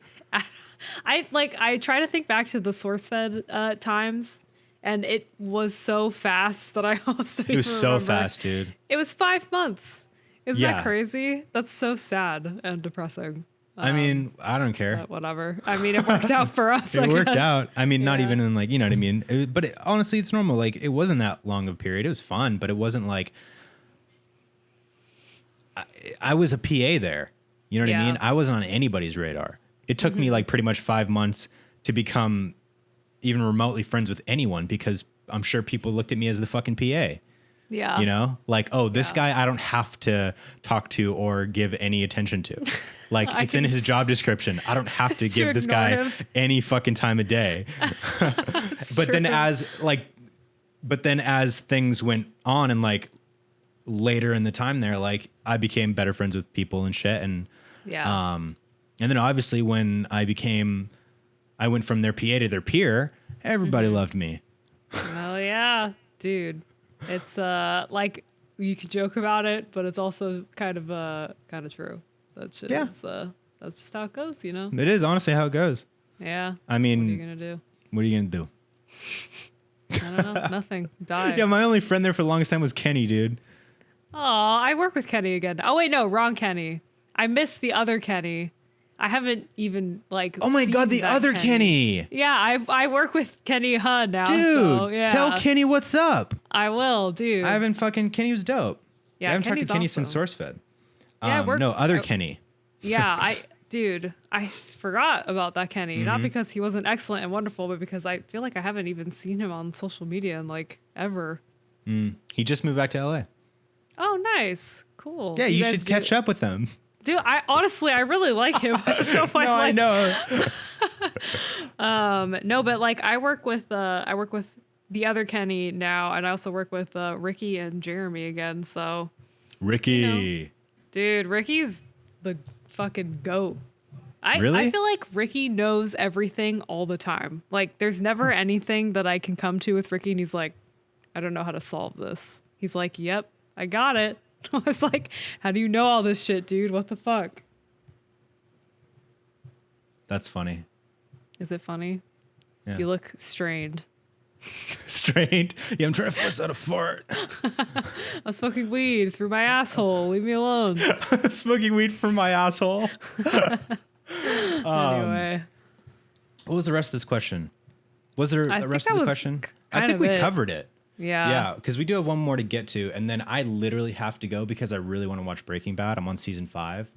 I try to think back to the SourceFed times, and it was so fast that I almost don't even remember. It was so fast, dude. It was 5 months. Isn't that crazy? That's so sad and depressing. I mean, I don't care. Whatever. I mean, it worked out for us. It worked out. I mean, not even in like, you know what I mean? But honestly, it's normal. Like, it wasn't that long of a period. It was fun, but it wasn't like... I was a PA there. You know what I mean? I wasn't on anybody's radar. It took me like pretty much 5 months to become even remotely friends with anyone because I'm sure people looked at me as the fucking PA. Yeah. You know, like, oh, this guy I don't have to talk to or give any attention to. Like, it's in his job description. I don't have to give this guy any fucking time of day. But then as things went on and like later in the time there, like I became better friends with people and shit. And and then obviously when I went from their PA to their peer, everybody loved me. Oh yeah, dude. It's like you could joke about it, but it's also kind of true. That's just that's just how it goes, you know. It is honestly how it goes. Yeah. I mean, what are you gonna do? What are you gonna do? I don't know. Nothing. Die. Yeah, my only friend there for the longest time was Kenny, dude. Oh, I work with Kenny again. Oh wait, no, wrong Kenny. I missed the other Kenny. I haven't even like. Oh my god, the other Kenny. Yeah, I work with Kenny Hun now. Dude, so, yeah. Tell Kenny what's up. I will, dude. I haven't fucking Kenny was dope. Yeah, I haven't Kenny's talked to Kenny awesome. since SourceFed. Yeah, Kenny. Yeah, I forgot about that Kenny. Not because he wasn't excellent and wonderful, but because I feel like I haven't even seen him on social media in like ever. He just moved back to LA. Oh, nice, cool. Yeah, you should catch up with him. Dude, I really like him. I don't know why. No, I know. No, but like I work with the other Kenny now, and I also work with Ricky and Jeremy again. So Ricky, you know, dude, Ricky's the fucking goat. Really? I feel like Ricky knows everything all the time. Like there's never anything that I can come to with Ricky, and he's like, I don't know how to solve this. He's like, yep, I got it. I was like, how do you know all this shit, dude? What the fuck? That's funny. Is it funny? Yeah. You look strained. Strained? Yeah, I'm trying to force out a fart. I'm smoking weed through my asshole. Leave me alone. Smoking weed from my asshole. Anyway. What was the rest of this question? Was there a rest of the question? I think we covered it. Yeah. Yeah, because we do have one more to get to, and then I literally have to go because I really want to watch Breaking Bad. I'm on season 5.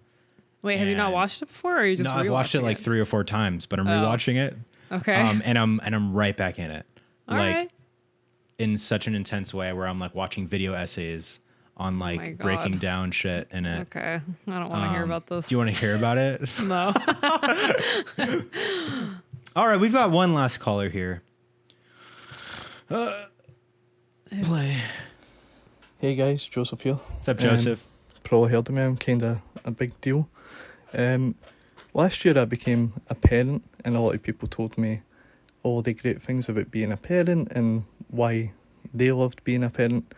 Wait, have you not watched it before, or are you just? No, I've watched it like 3 or 4 times, but I'm rewatching it. Okay. And I'm right back in it, All like right. in such an intense way where I'm like watching video essays on like breaking down shit in it. Okay, I don't want to hear about this. Do you want to hear about it? No. All right, we've got one last caller here. Play. Hey guys, Joseph here. What's up, Joseph? Probably heard of me, I'm kind of a big deal. Last year I became a parent, and a lot of people told me all the great things about being a parent and why they loved being a parent.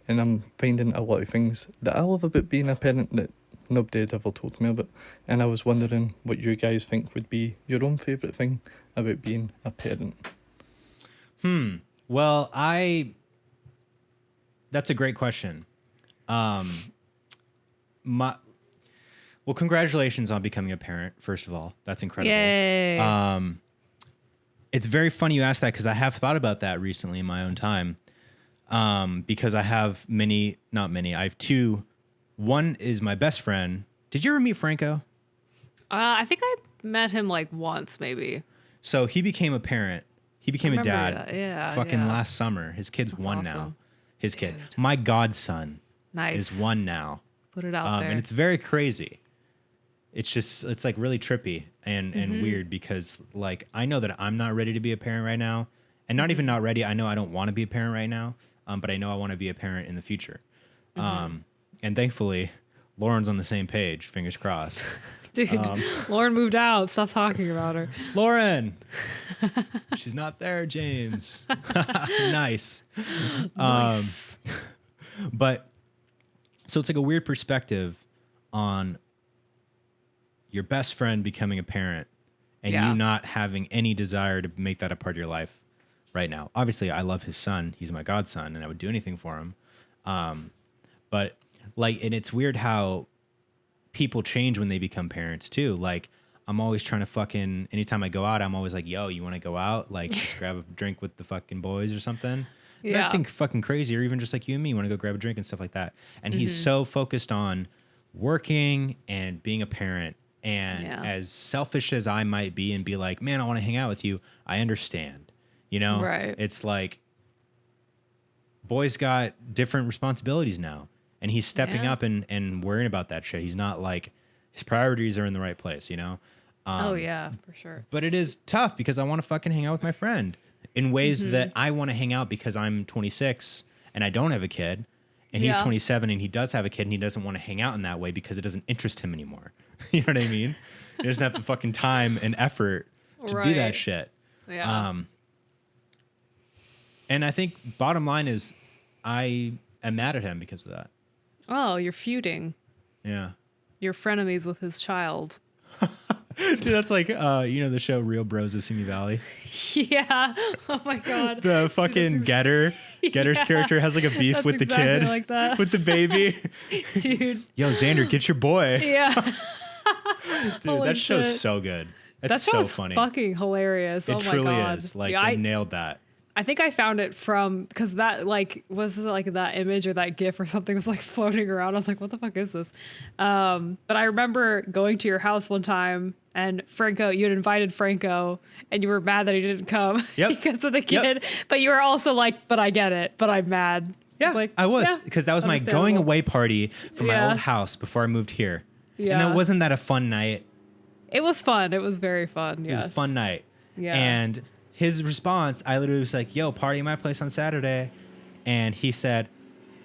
And I'm finding a lot of things that I love about being a parent that nobody had ever told me about. And I was wondering what you guys think would be your own favourite thing about being a parent. Well, that's a great question. Well, congratulations on becoming a parent, first of all. That's incredible. Yay. It's very funny you asked that because I have thought about that recently in my own time. Because I have I have two. One is my best friend. Did you ever meet Franco? I think I met him like once, maybe. So he became a parent. He became a dad. That. Yeah. Fucking last summer. His kid's That's one awesome. now. His kid. My godson Nice. is one now. Put it out there. And it's very crazy. It's like really trippy and weird because like I know that I'm not ready to be a parent right now, and not even not ready. I know I don't want to be a parent right now, but I know I want to be a parent in the future. And thankfully, Lauren's on the same page. Fingers crossed. Dude, Lauren moved out. Stop talking about her. Lauren, she's not there, James. Nice. Nice. But so it's like a weird perspective on your best friend becoming a parent and you not having any desire to make that a part of your life right now. Obviously, I love his son. He's my godson, and I would do anything for him. But like, and it's weird how people change when they become parents too. Like, I'm always trying to anytime I go out, I'm always like, yo, you want to go out? Like, just grab a drink with the fucking boys or something. Yeah. I think fucking crazy, or even just like you and me, want to go grab a drink and stuff like that. And he's so focused on working and being a parent. And as selfish as I might be and be like, man, I want to hang out with you, I understand. You know? Right. It's like, boys got different responsibilities now. And he's stepping up and worrying about that shit. He's not like, his priorities are in the right place, you know? Oh, yeah, for sure. But it is tough because I want to fucking hang out with my friend in ways that I want to hang out because I'm 26 and I don't have a kid. And he's 27 and he does have a kid and he doesn't want to hang out in that way because it doesn't interest him anymore. You know what I mean? He doesn't have the fucking time and effort to do that shit. Yeah. And I think bottom line is I am mad at him because of that. Oh, you're feuding. Yeah. You're frenemies with his child. Dude, that's like, the show Real Bros of Simi Valley. Yeah. Oh my God. The fucking Getter's character has like a beef with the exactly kid, like that. with the baby. Dude. Yo, Xander, get your boy. Yeah. Dude, Holy that show's shit. so good. That That's show so is funny. fucking hilarious. It Oh my truly God. is. Like, Yeah, they nailed that. I think I found it because that was like that image or that GIF or something was like floating around. I was like, what the fuck is this? But I remember going to your house one time and Franco, you had invited Franco and you were mad that he didn't come because of the kid. But you were also like, but I get it, but I'm mad. Yeah, I was because that was my going away party from my old house before I moved here. Yeah. And wasn't that a fun night? It was fun. It was very fun. It was a fun night. Yeah. And his response, I literally was like, yo, party at my place on Saturday. And he said,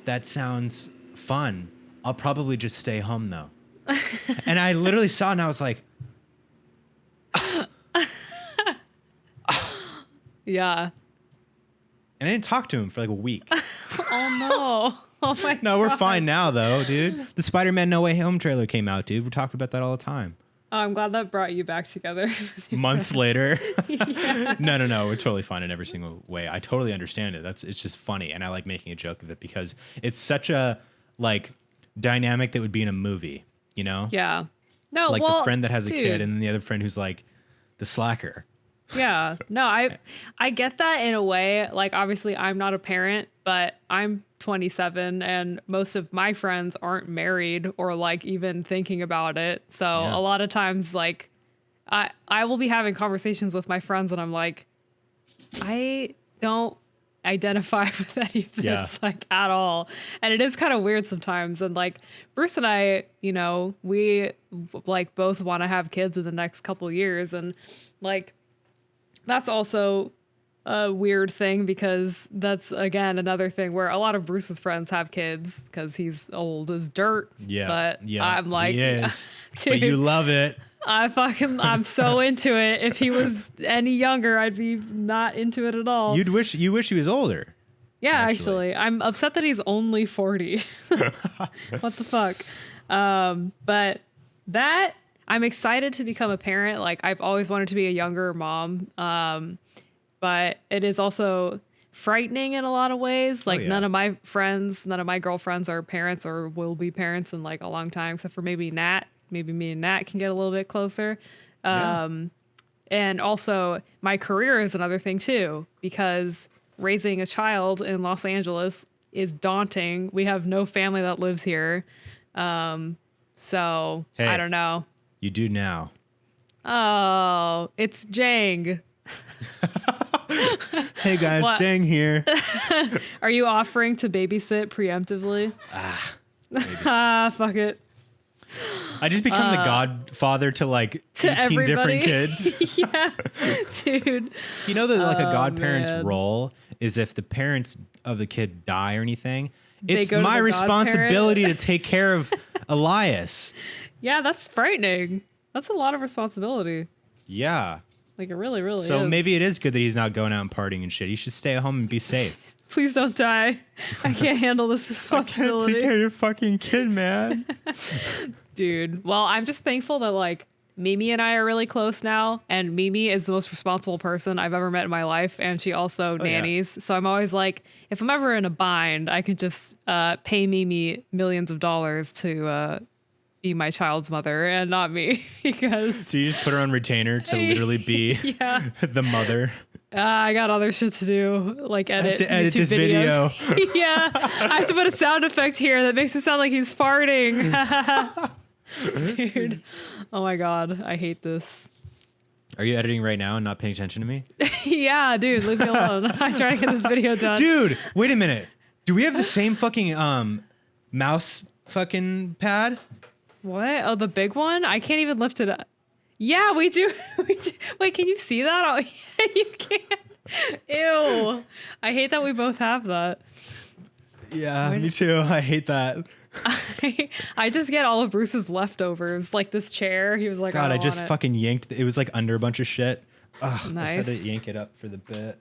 that sounds fun. I'll probably just stay home though. And I literally saw it and I was like, yeah. and I didn't talk to him for like a week. Oh no. Oh my God. No, we're fine now though, dude. The Spider-Man No Way Home trailer came out, dude. We're talking about that all the time. Oh, I'm glad that brought you back together. Months later. No, we're totally fine in every single way. I totally understand it. It's just funny, and I like making a joke of it because it's such a like dynamic that would be in a movie, you know? Yeah. No, like well, the friend that has dude. a kid, and then the other friend who's like the slacker. Yeah. No, I get that in a way. Like, obviously, I'm not a parent, but I'm 27 and most of my friends aren't married or like even thinking about it. So a lot of times, like, I will be having conversations with my friends and I'm like, I don't identify with any of this like at all. And it is kind of weird sometimes. And like Bruce and I, we like both want to have kids in the next couple years. And like, that's also a weird thing because that's, again, another thing where a lot of Bruce's friends have kids because he's old as dirt. Yeah. But I'm like, he is. dude, But you love it. I'm so into it. If he was any younger, I'd be not into it at all. You wish he was older. Yeah, actually. I'm upset that he's only 40. What the fuck? But that... I'm excited to become a parent. Like, I've always wanted to be a younger mom. But it is also frightening in a lot of ways. Like yeah. none of my girlfriends are parents or will be parents in like a long time, except for maybe Nat. Maybe me and Nat can get a little bit closer. And also my career is another thing too, because raising a child in Los Angeles is daunting. We have no family that lives here. So Hey, I don't know. You do now. Oh, it's Jang. Hey guys, What? Jang here. Are you offering to babysit preemptively? Fuck it. I just become the godfather to like To 18 everybody. different kids. Yeah, dude. You know that like a godparent's man. role is if the parents of the kid die or anything, They it's go to my the responsibility to take care of Elias. Yeah, that's frightening. That's a lot of responsibility. Yeah. Like it really, really So is. maybe it is good that he's not going out and partying and shit. He should stay at home and be safe. Please don't die. I can't handle this responsibility. Take care of your fucking kid, man. Dude. Well, I'm just thankful that like Mimi and I are really close now, and Mimi is the most responsible person I've ever met in my life, and she also nannies. So I'm always like, if I'm ever in a bind, I could just pay Mimi millions of dollars to be my child's mother and not me, because Do you just put her on retainer to literally be yeah, the mother? I got other shit to do, like edit, to edit YouTube this videos. Yeah, I have to put a sound effect here that makes it sound like he's farting. Dude, oh my god, I hate this. Are you editing right now and not paying attention to me? Yeah, dude, leave me alone. I'm trying to get this video done. Dude, wait a minute. Do we have the same fucking mouse fucking pad? What? Oh, the big one? I can't even lift it up. Yeah, we do. We do. Wait, can you see that? Oh, yeah, you can. Ew. I hate that we both have that. Yeah, me too. I hate that. I just get all of Bruce's leftovers, like this chair. He was like, God, I don't just want it. fucking yanked. It was like under a bunch of shit. Ugh, I just had Nice. to yank it up for the bit.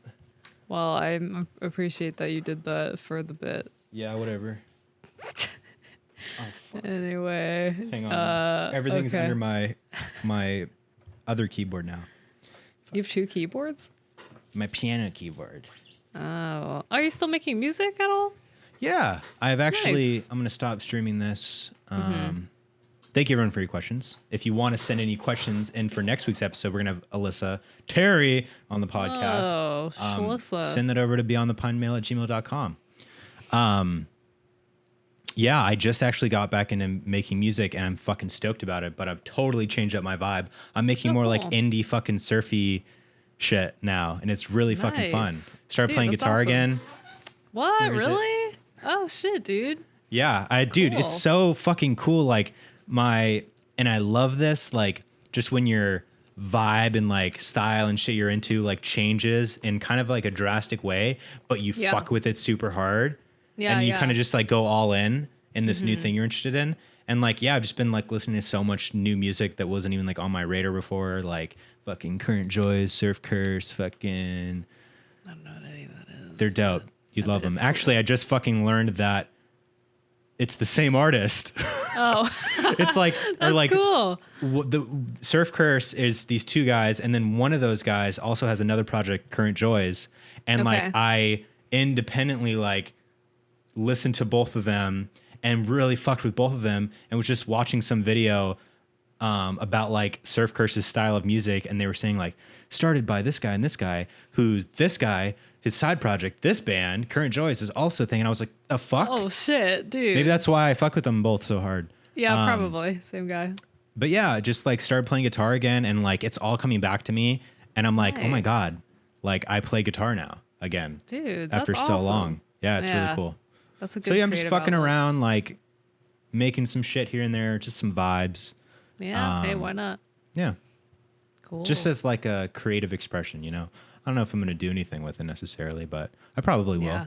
Well, I appreciate that you did that for the bit. Yeah, whatever. Oh, fuck. Anyway. Hang on. Everything's okay. under my other keyboard now. You have two keyboards? My piano keyboard. Oh. Are you still making music at all? Yeah, I've actually. Nice. I'm gonna stop streaming this. Thank you everyone for your questions. If you want to send any questions in for next week's episode, we're gonna have Alyssa Terry on the podcast. Oh, Shalissa. Send that over to beyondthepinemail@gmail.com. Yeah, I just actually got back into making music and I'm fucking stoked about it, but I've totally changed up my vibe. I'm making more like cool. indie fucking surfy shit now, and it's really fucking fun. Nice. Started Dude, playing that's guitar awesome. again. What? Where is it? Really? Oh, shit, dude. Yeah, dude, Cool. it's so fucking cool. Like and I love this, like just when your vibe and like style and shit you're into like changes in kind of like a drastic way, but you Yeah. fuck with it super hard. Yeah, And then you yeah. kind of just like go all in this new thing you're interested in. And like, yeah, I've just been like listening to so much new music that wasn't even like on my radar before, like fucking Current Joys, Surf Curse, fucking. I don't know what any of that is. They're dope. You'd love them. it's cool. Actually, I just fucking learned that it's the same artist. Oh, It's like, or that's like cool. the Surf Curse is these two guys, and then one of those guys also has another project, Current Joys, and Okay. like I independently like listened to both of them and really fucked with both of them, and was just watching some video about like Surf Curse's style of music, and they were saying like started by this guy and this guy, who's this guy, his side project, this band, Current Joys, is also a thing, and I was like, the fuck? Oh, shit, dude. Maybe that's why I fuck with them both so hard. Yeah, probably. Same guy. But yeah, just like started playing guitar again, and like it's all coming back to me, and I'm like, oh my Nice. god, like I play guitar now again Dude, that's after so awesome. long. Yeah, it's really cool. That's a good So yeah, I'm just creative fucking outlet. around, like making some shit here and there, just some vibes. Yeah, hey, why not? Yeah, Cool. just as like a creative expression, you know. I don't know if I'm gonna do anything with it necessarily, but I probably will. Yeah.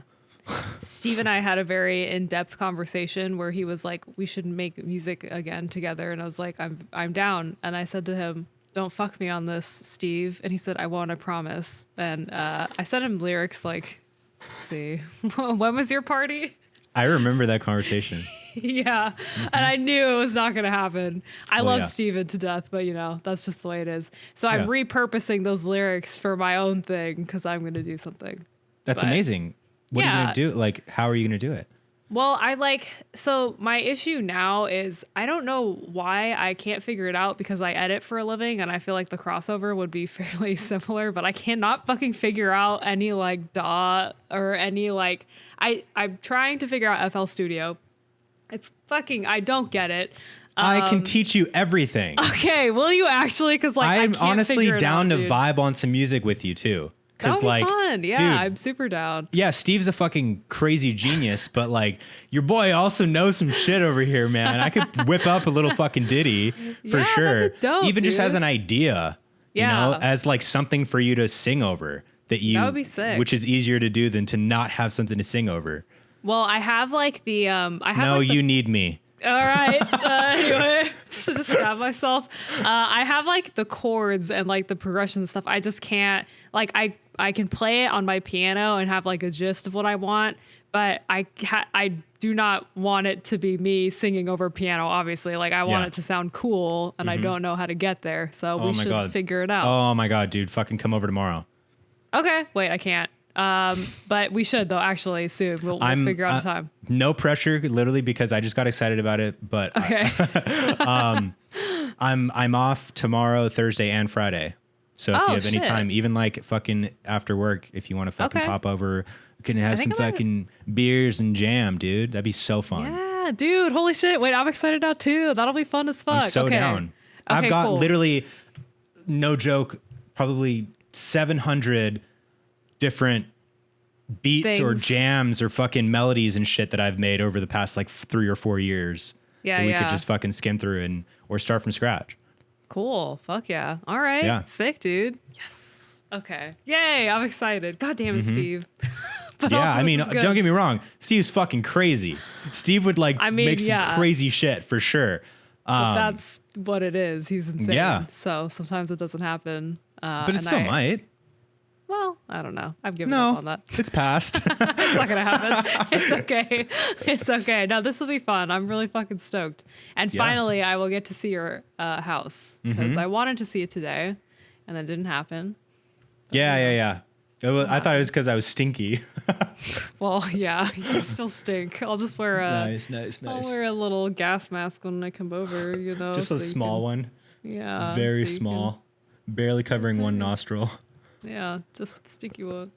Steve and I had a very in-depth conversation where he was like, we should make music again together. And I was like, I'm down. And I said to him, don't fuck me on this, Steve. And he said, I won't, I promise. And I sent him lyrics like, let's see, when was your party? I remember that conversation. Yeah. And I knew it was not going to happen. I Well, love yeah. Steven to death, but you know, that's just the way it is. So I'm Yeah. repurposing those lyrics for my own thing because I'm going to do something. That's amazing. What are you going to do? Like, how are you going to do it? Well, so my issue now is I don't know why I can't figure it out because I edit for a living and I feel like the crossover would be fairly similar, but I cannot fucking figure out any like DAW or any like, I'm trying to figure out FL Studio. It's fucking, I don't get it. I can teach you everything. Okay, will you actually? Because like I'm I can't honestly figure it down out, to dude. vibe on some music with you too. That would be like, fun. Yeah, dude, I'm super down. yeah, Steve's a fucking crazy genius, but like your boy also knows some shit over here, man. I could whip up a little fucking ditty for sure. that'd be dope, Even just dude. as an idea, you know, as like something for you to sing over that would be sick. which is easier to do than to not have something to sing over. Well, I have like the You need me. All right. Anyway, to just stab myself. I have like the chords and like the progression and stuff. I just can't like I can play it on my piano and have like a gist of what I want, but I do not want it to be me singing over piano. Obviously, like I want it to sound cool, and I don't know how to get there. So we should figure it out. Oh my God, dude, fucking come over tomorrow. Okay. Wait, I can't. But we should though. Actually, soon we'll figure out a time. No pressure, literally, because I just got excited about it. But Okay. I'm off tomorrow, Thursday, and Friday. So if you have any time, even like fucking after work, if you want to fucking pop over, we can have some fucking beers and jam, dude. That'd be so fun. Yeah, dude. Holy shit. Wait, I'm excited now too. That'll be fun as fuck. I'm so down. Okay, I've got cool. literally, no joke, probably 700 different beats or jams or fucking melodies and shit that I've made over the past like 3 or 4 years. Yeah, that we could just fucking skim through or start from scratch. Cool. Fuck yeah. All right. Yeah. Sick, dude. Yes. Okay. Yay. I'm excited. God damn it, Steve. But Yeah, also, I mean, this is good. don't get me wrong. Steve's fucking crazy. Steve would like make some crazy shit for sure. But that's what it is. He's insane. Yeah. So sometimes it doesn't happen. But it still might. Well, I don't know. I've given up on that. It's past. It's not gonna happen. It's okay. It's okay. No, this will be fun. I'm really fucking stoked. And finally, I will get to see your house because I wanted to see it today, and that didn't happen. Yeah. I thought it was because I was stinky. Well, yeah, you still stink. I'll just wear a nice. I'll wear a little gas mask when I come over. You know, Just a small one. Yeah, Very so you small, barely covering one nostril. Yeah, just the stinky one.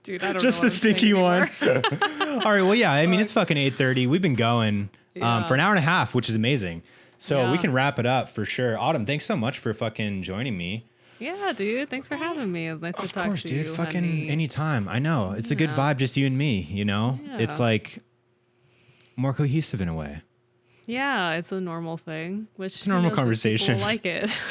Dude, I don't Just know the stinky one. All right, well, yeah, I mean, it's fucking 8:30. We've been going for an hour and a half, which is amazing. So we can wrap it up for sure. Autumn, thanks so much for fucking joining me. Yeah, dude. Thanks for having me. It's nice to talk to you. Dude, fucking honey. anytime. I know. It's a good vibe, just you and me, you know? Yeah. It's like more cohesive in a way. Yeah, it's a normal thing. Which It's a normal conversation. People like it.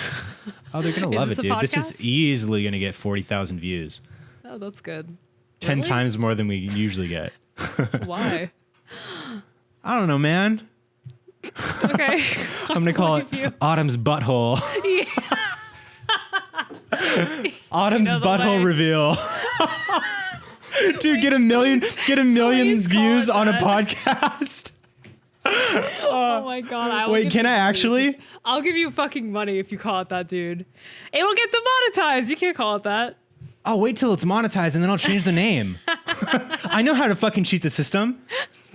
Oh, they're going to love it, this a dude. This is podcast? easily going to get 40,000 views. Oh, that's good. 10 Really? times more than we usually get. Why? I don't know, man. Okay. I'm going to call it Autumn's Butthole. Autumn's the Butthole way. reveal. Dude, get a million Please call views it on a that. podcast. Oh my god. I will Wait, give can you I money. actually? I'll give you fucking money if you call it that, dude. It will get demonetized. You can't call it that. I'll wait till it's monetized and then I'll change the name. I know how to fucking cheat the system.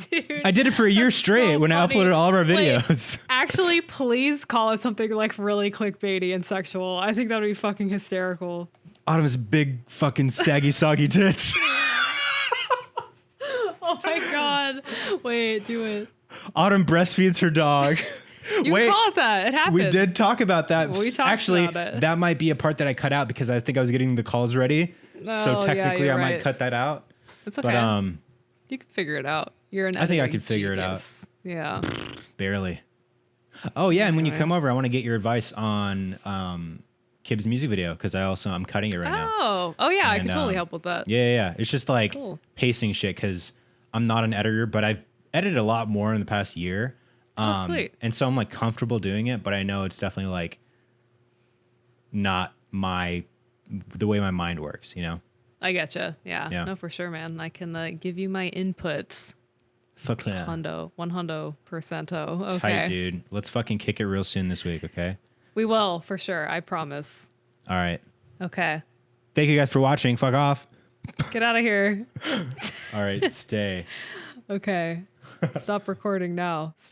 Dude. I did it for a year That's straight so when I funny. uploaded all of our Wait, videos. actually, please call it something like really clickbaity and sexual. I think that would be fucking hysterical. Autumn's big fucking saggy soggy tits. Oh my god. Wait, do it. Autumn breastfeeds her dog. You can call it that. It happened. We did talk about that. We talked Actually, about it. that might be a part that I cut out because I think I was getting the calls ready. So Oh, yeah, technically, you're I might right. cut that out. It's okay. But you can figure it out. You're an I think I editing could figure it out. genius. Yeah. barely. Oh yeah, and when you Anyway. come over, I want to get your advice on Kib's music video because I'm cutting it right now. Oh yeah, I And, can totally help with that. Yeah. It's just like Cool. pacing shit because I'm not an editor, but I've edited a lot more in the past year. Oh, sweet. And so I'm like comfortable doing it, but I know it's definitely like not the way my mind works, you know? I getcha. Yeah. Yeah. No, for sure, man. I can give you my inputs. Fuck yeah. 100%. Okay. Tight, dude. Let's fucking kick it real soon this week, okay? We will, for sure. I promise. All right. Okay. Thank you guys for watching. Fuck off. Get out of here. All right, stay. Okay. Stop recording now. Stop.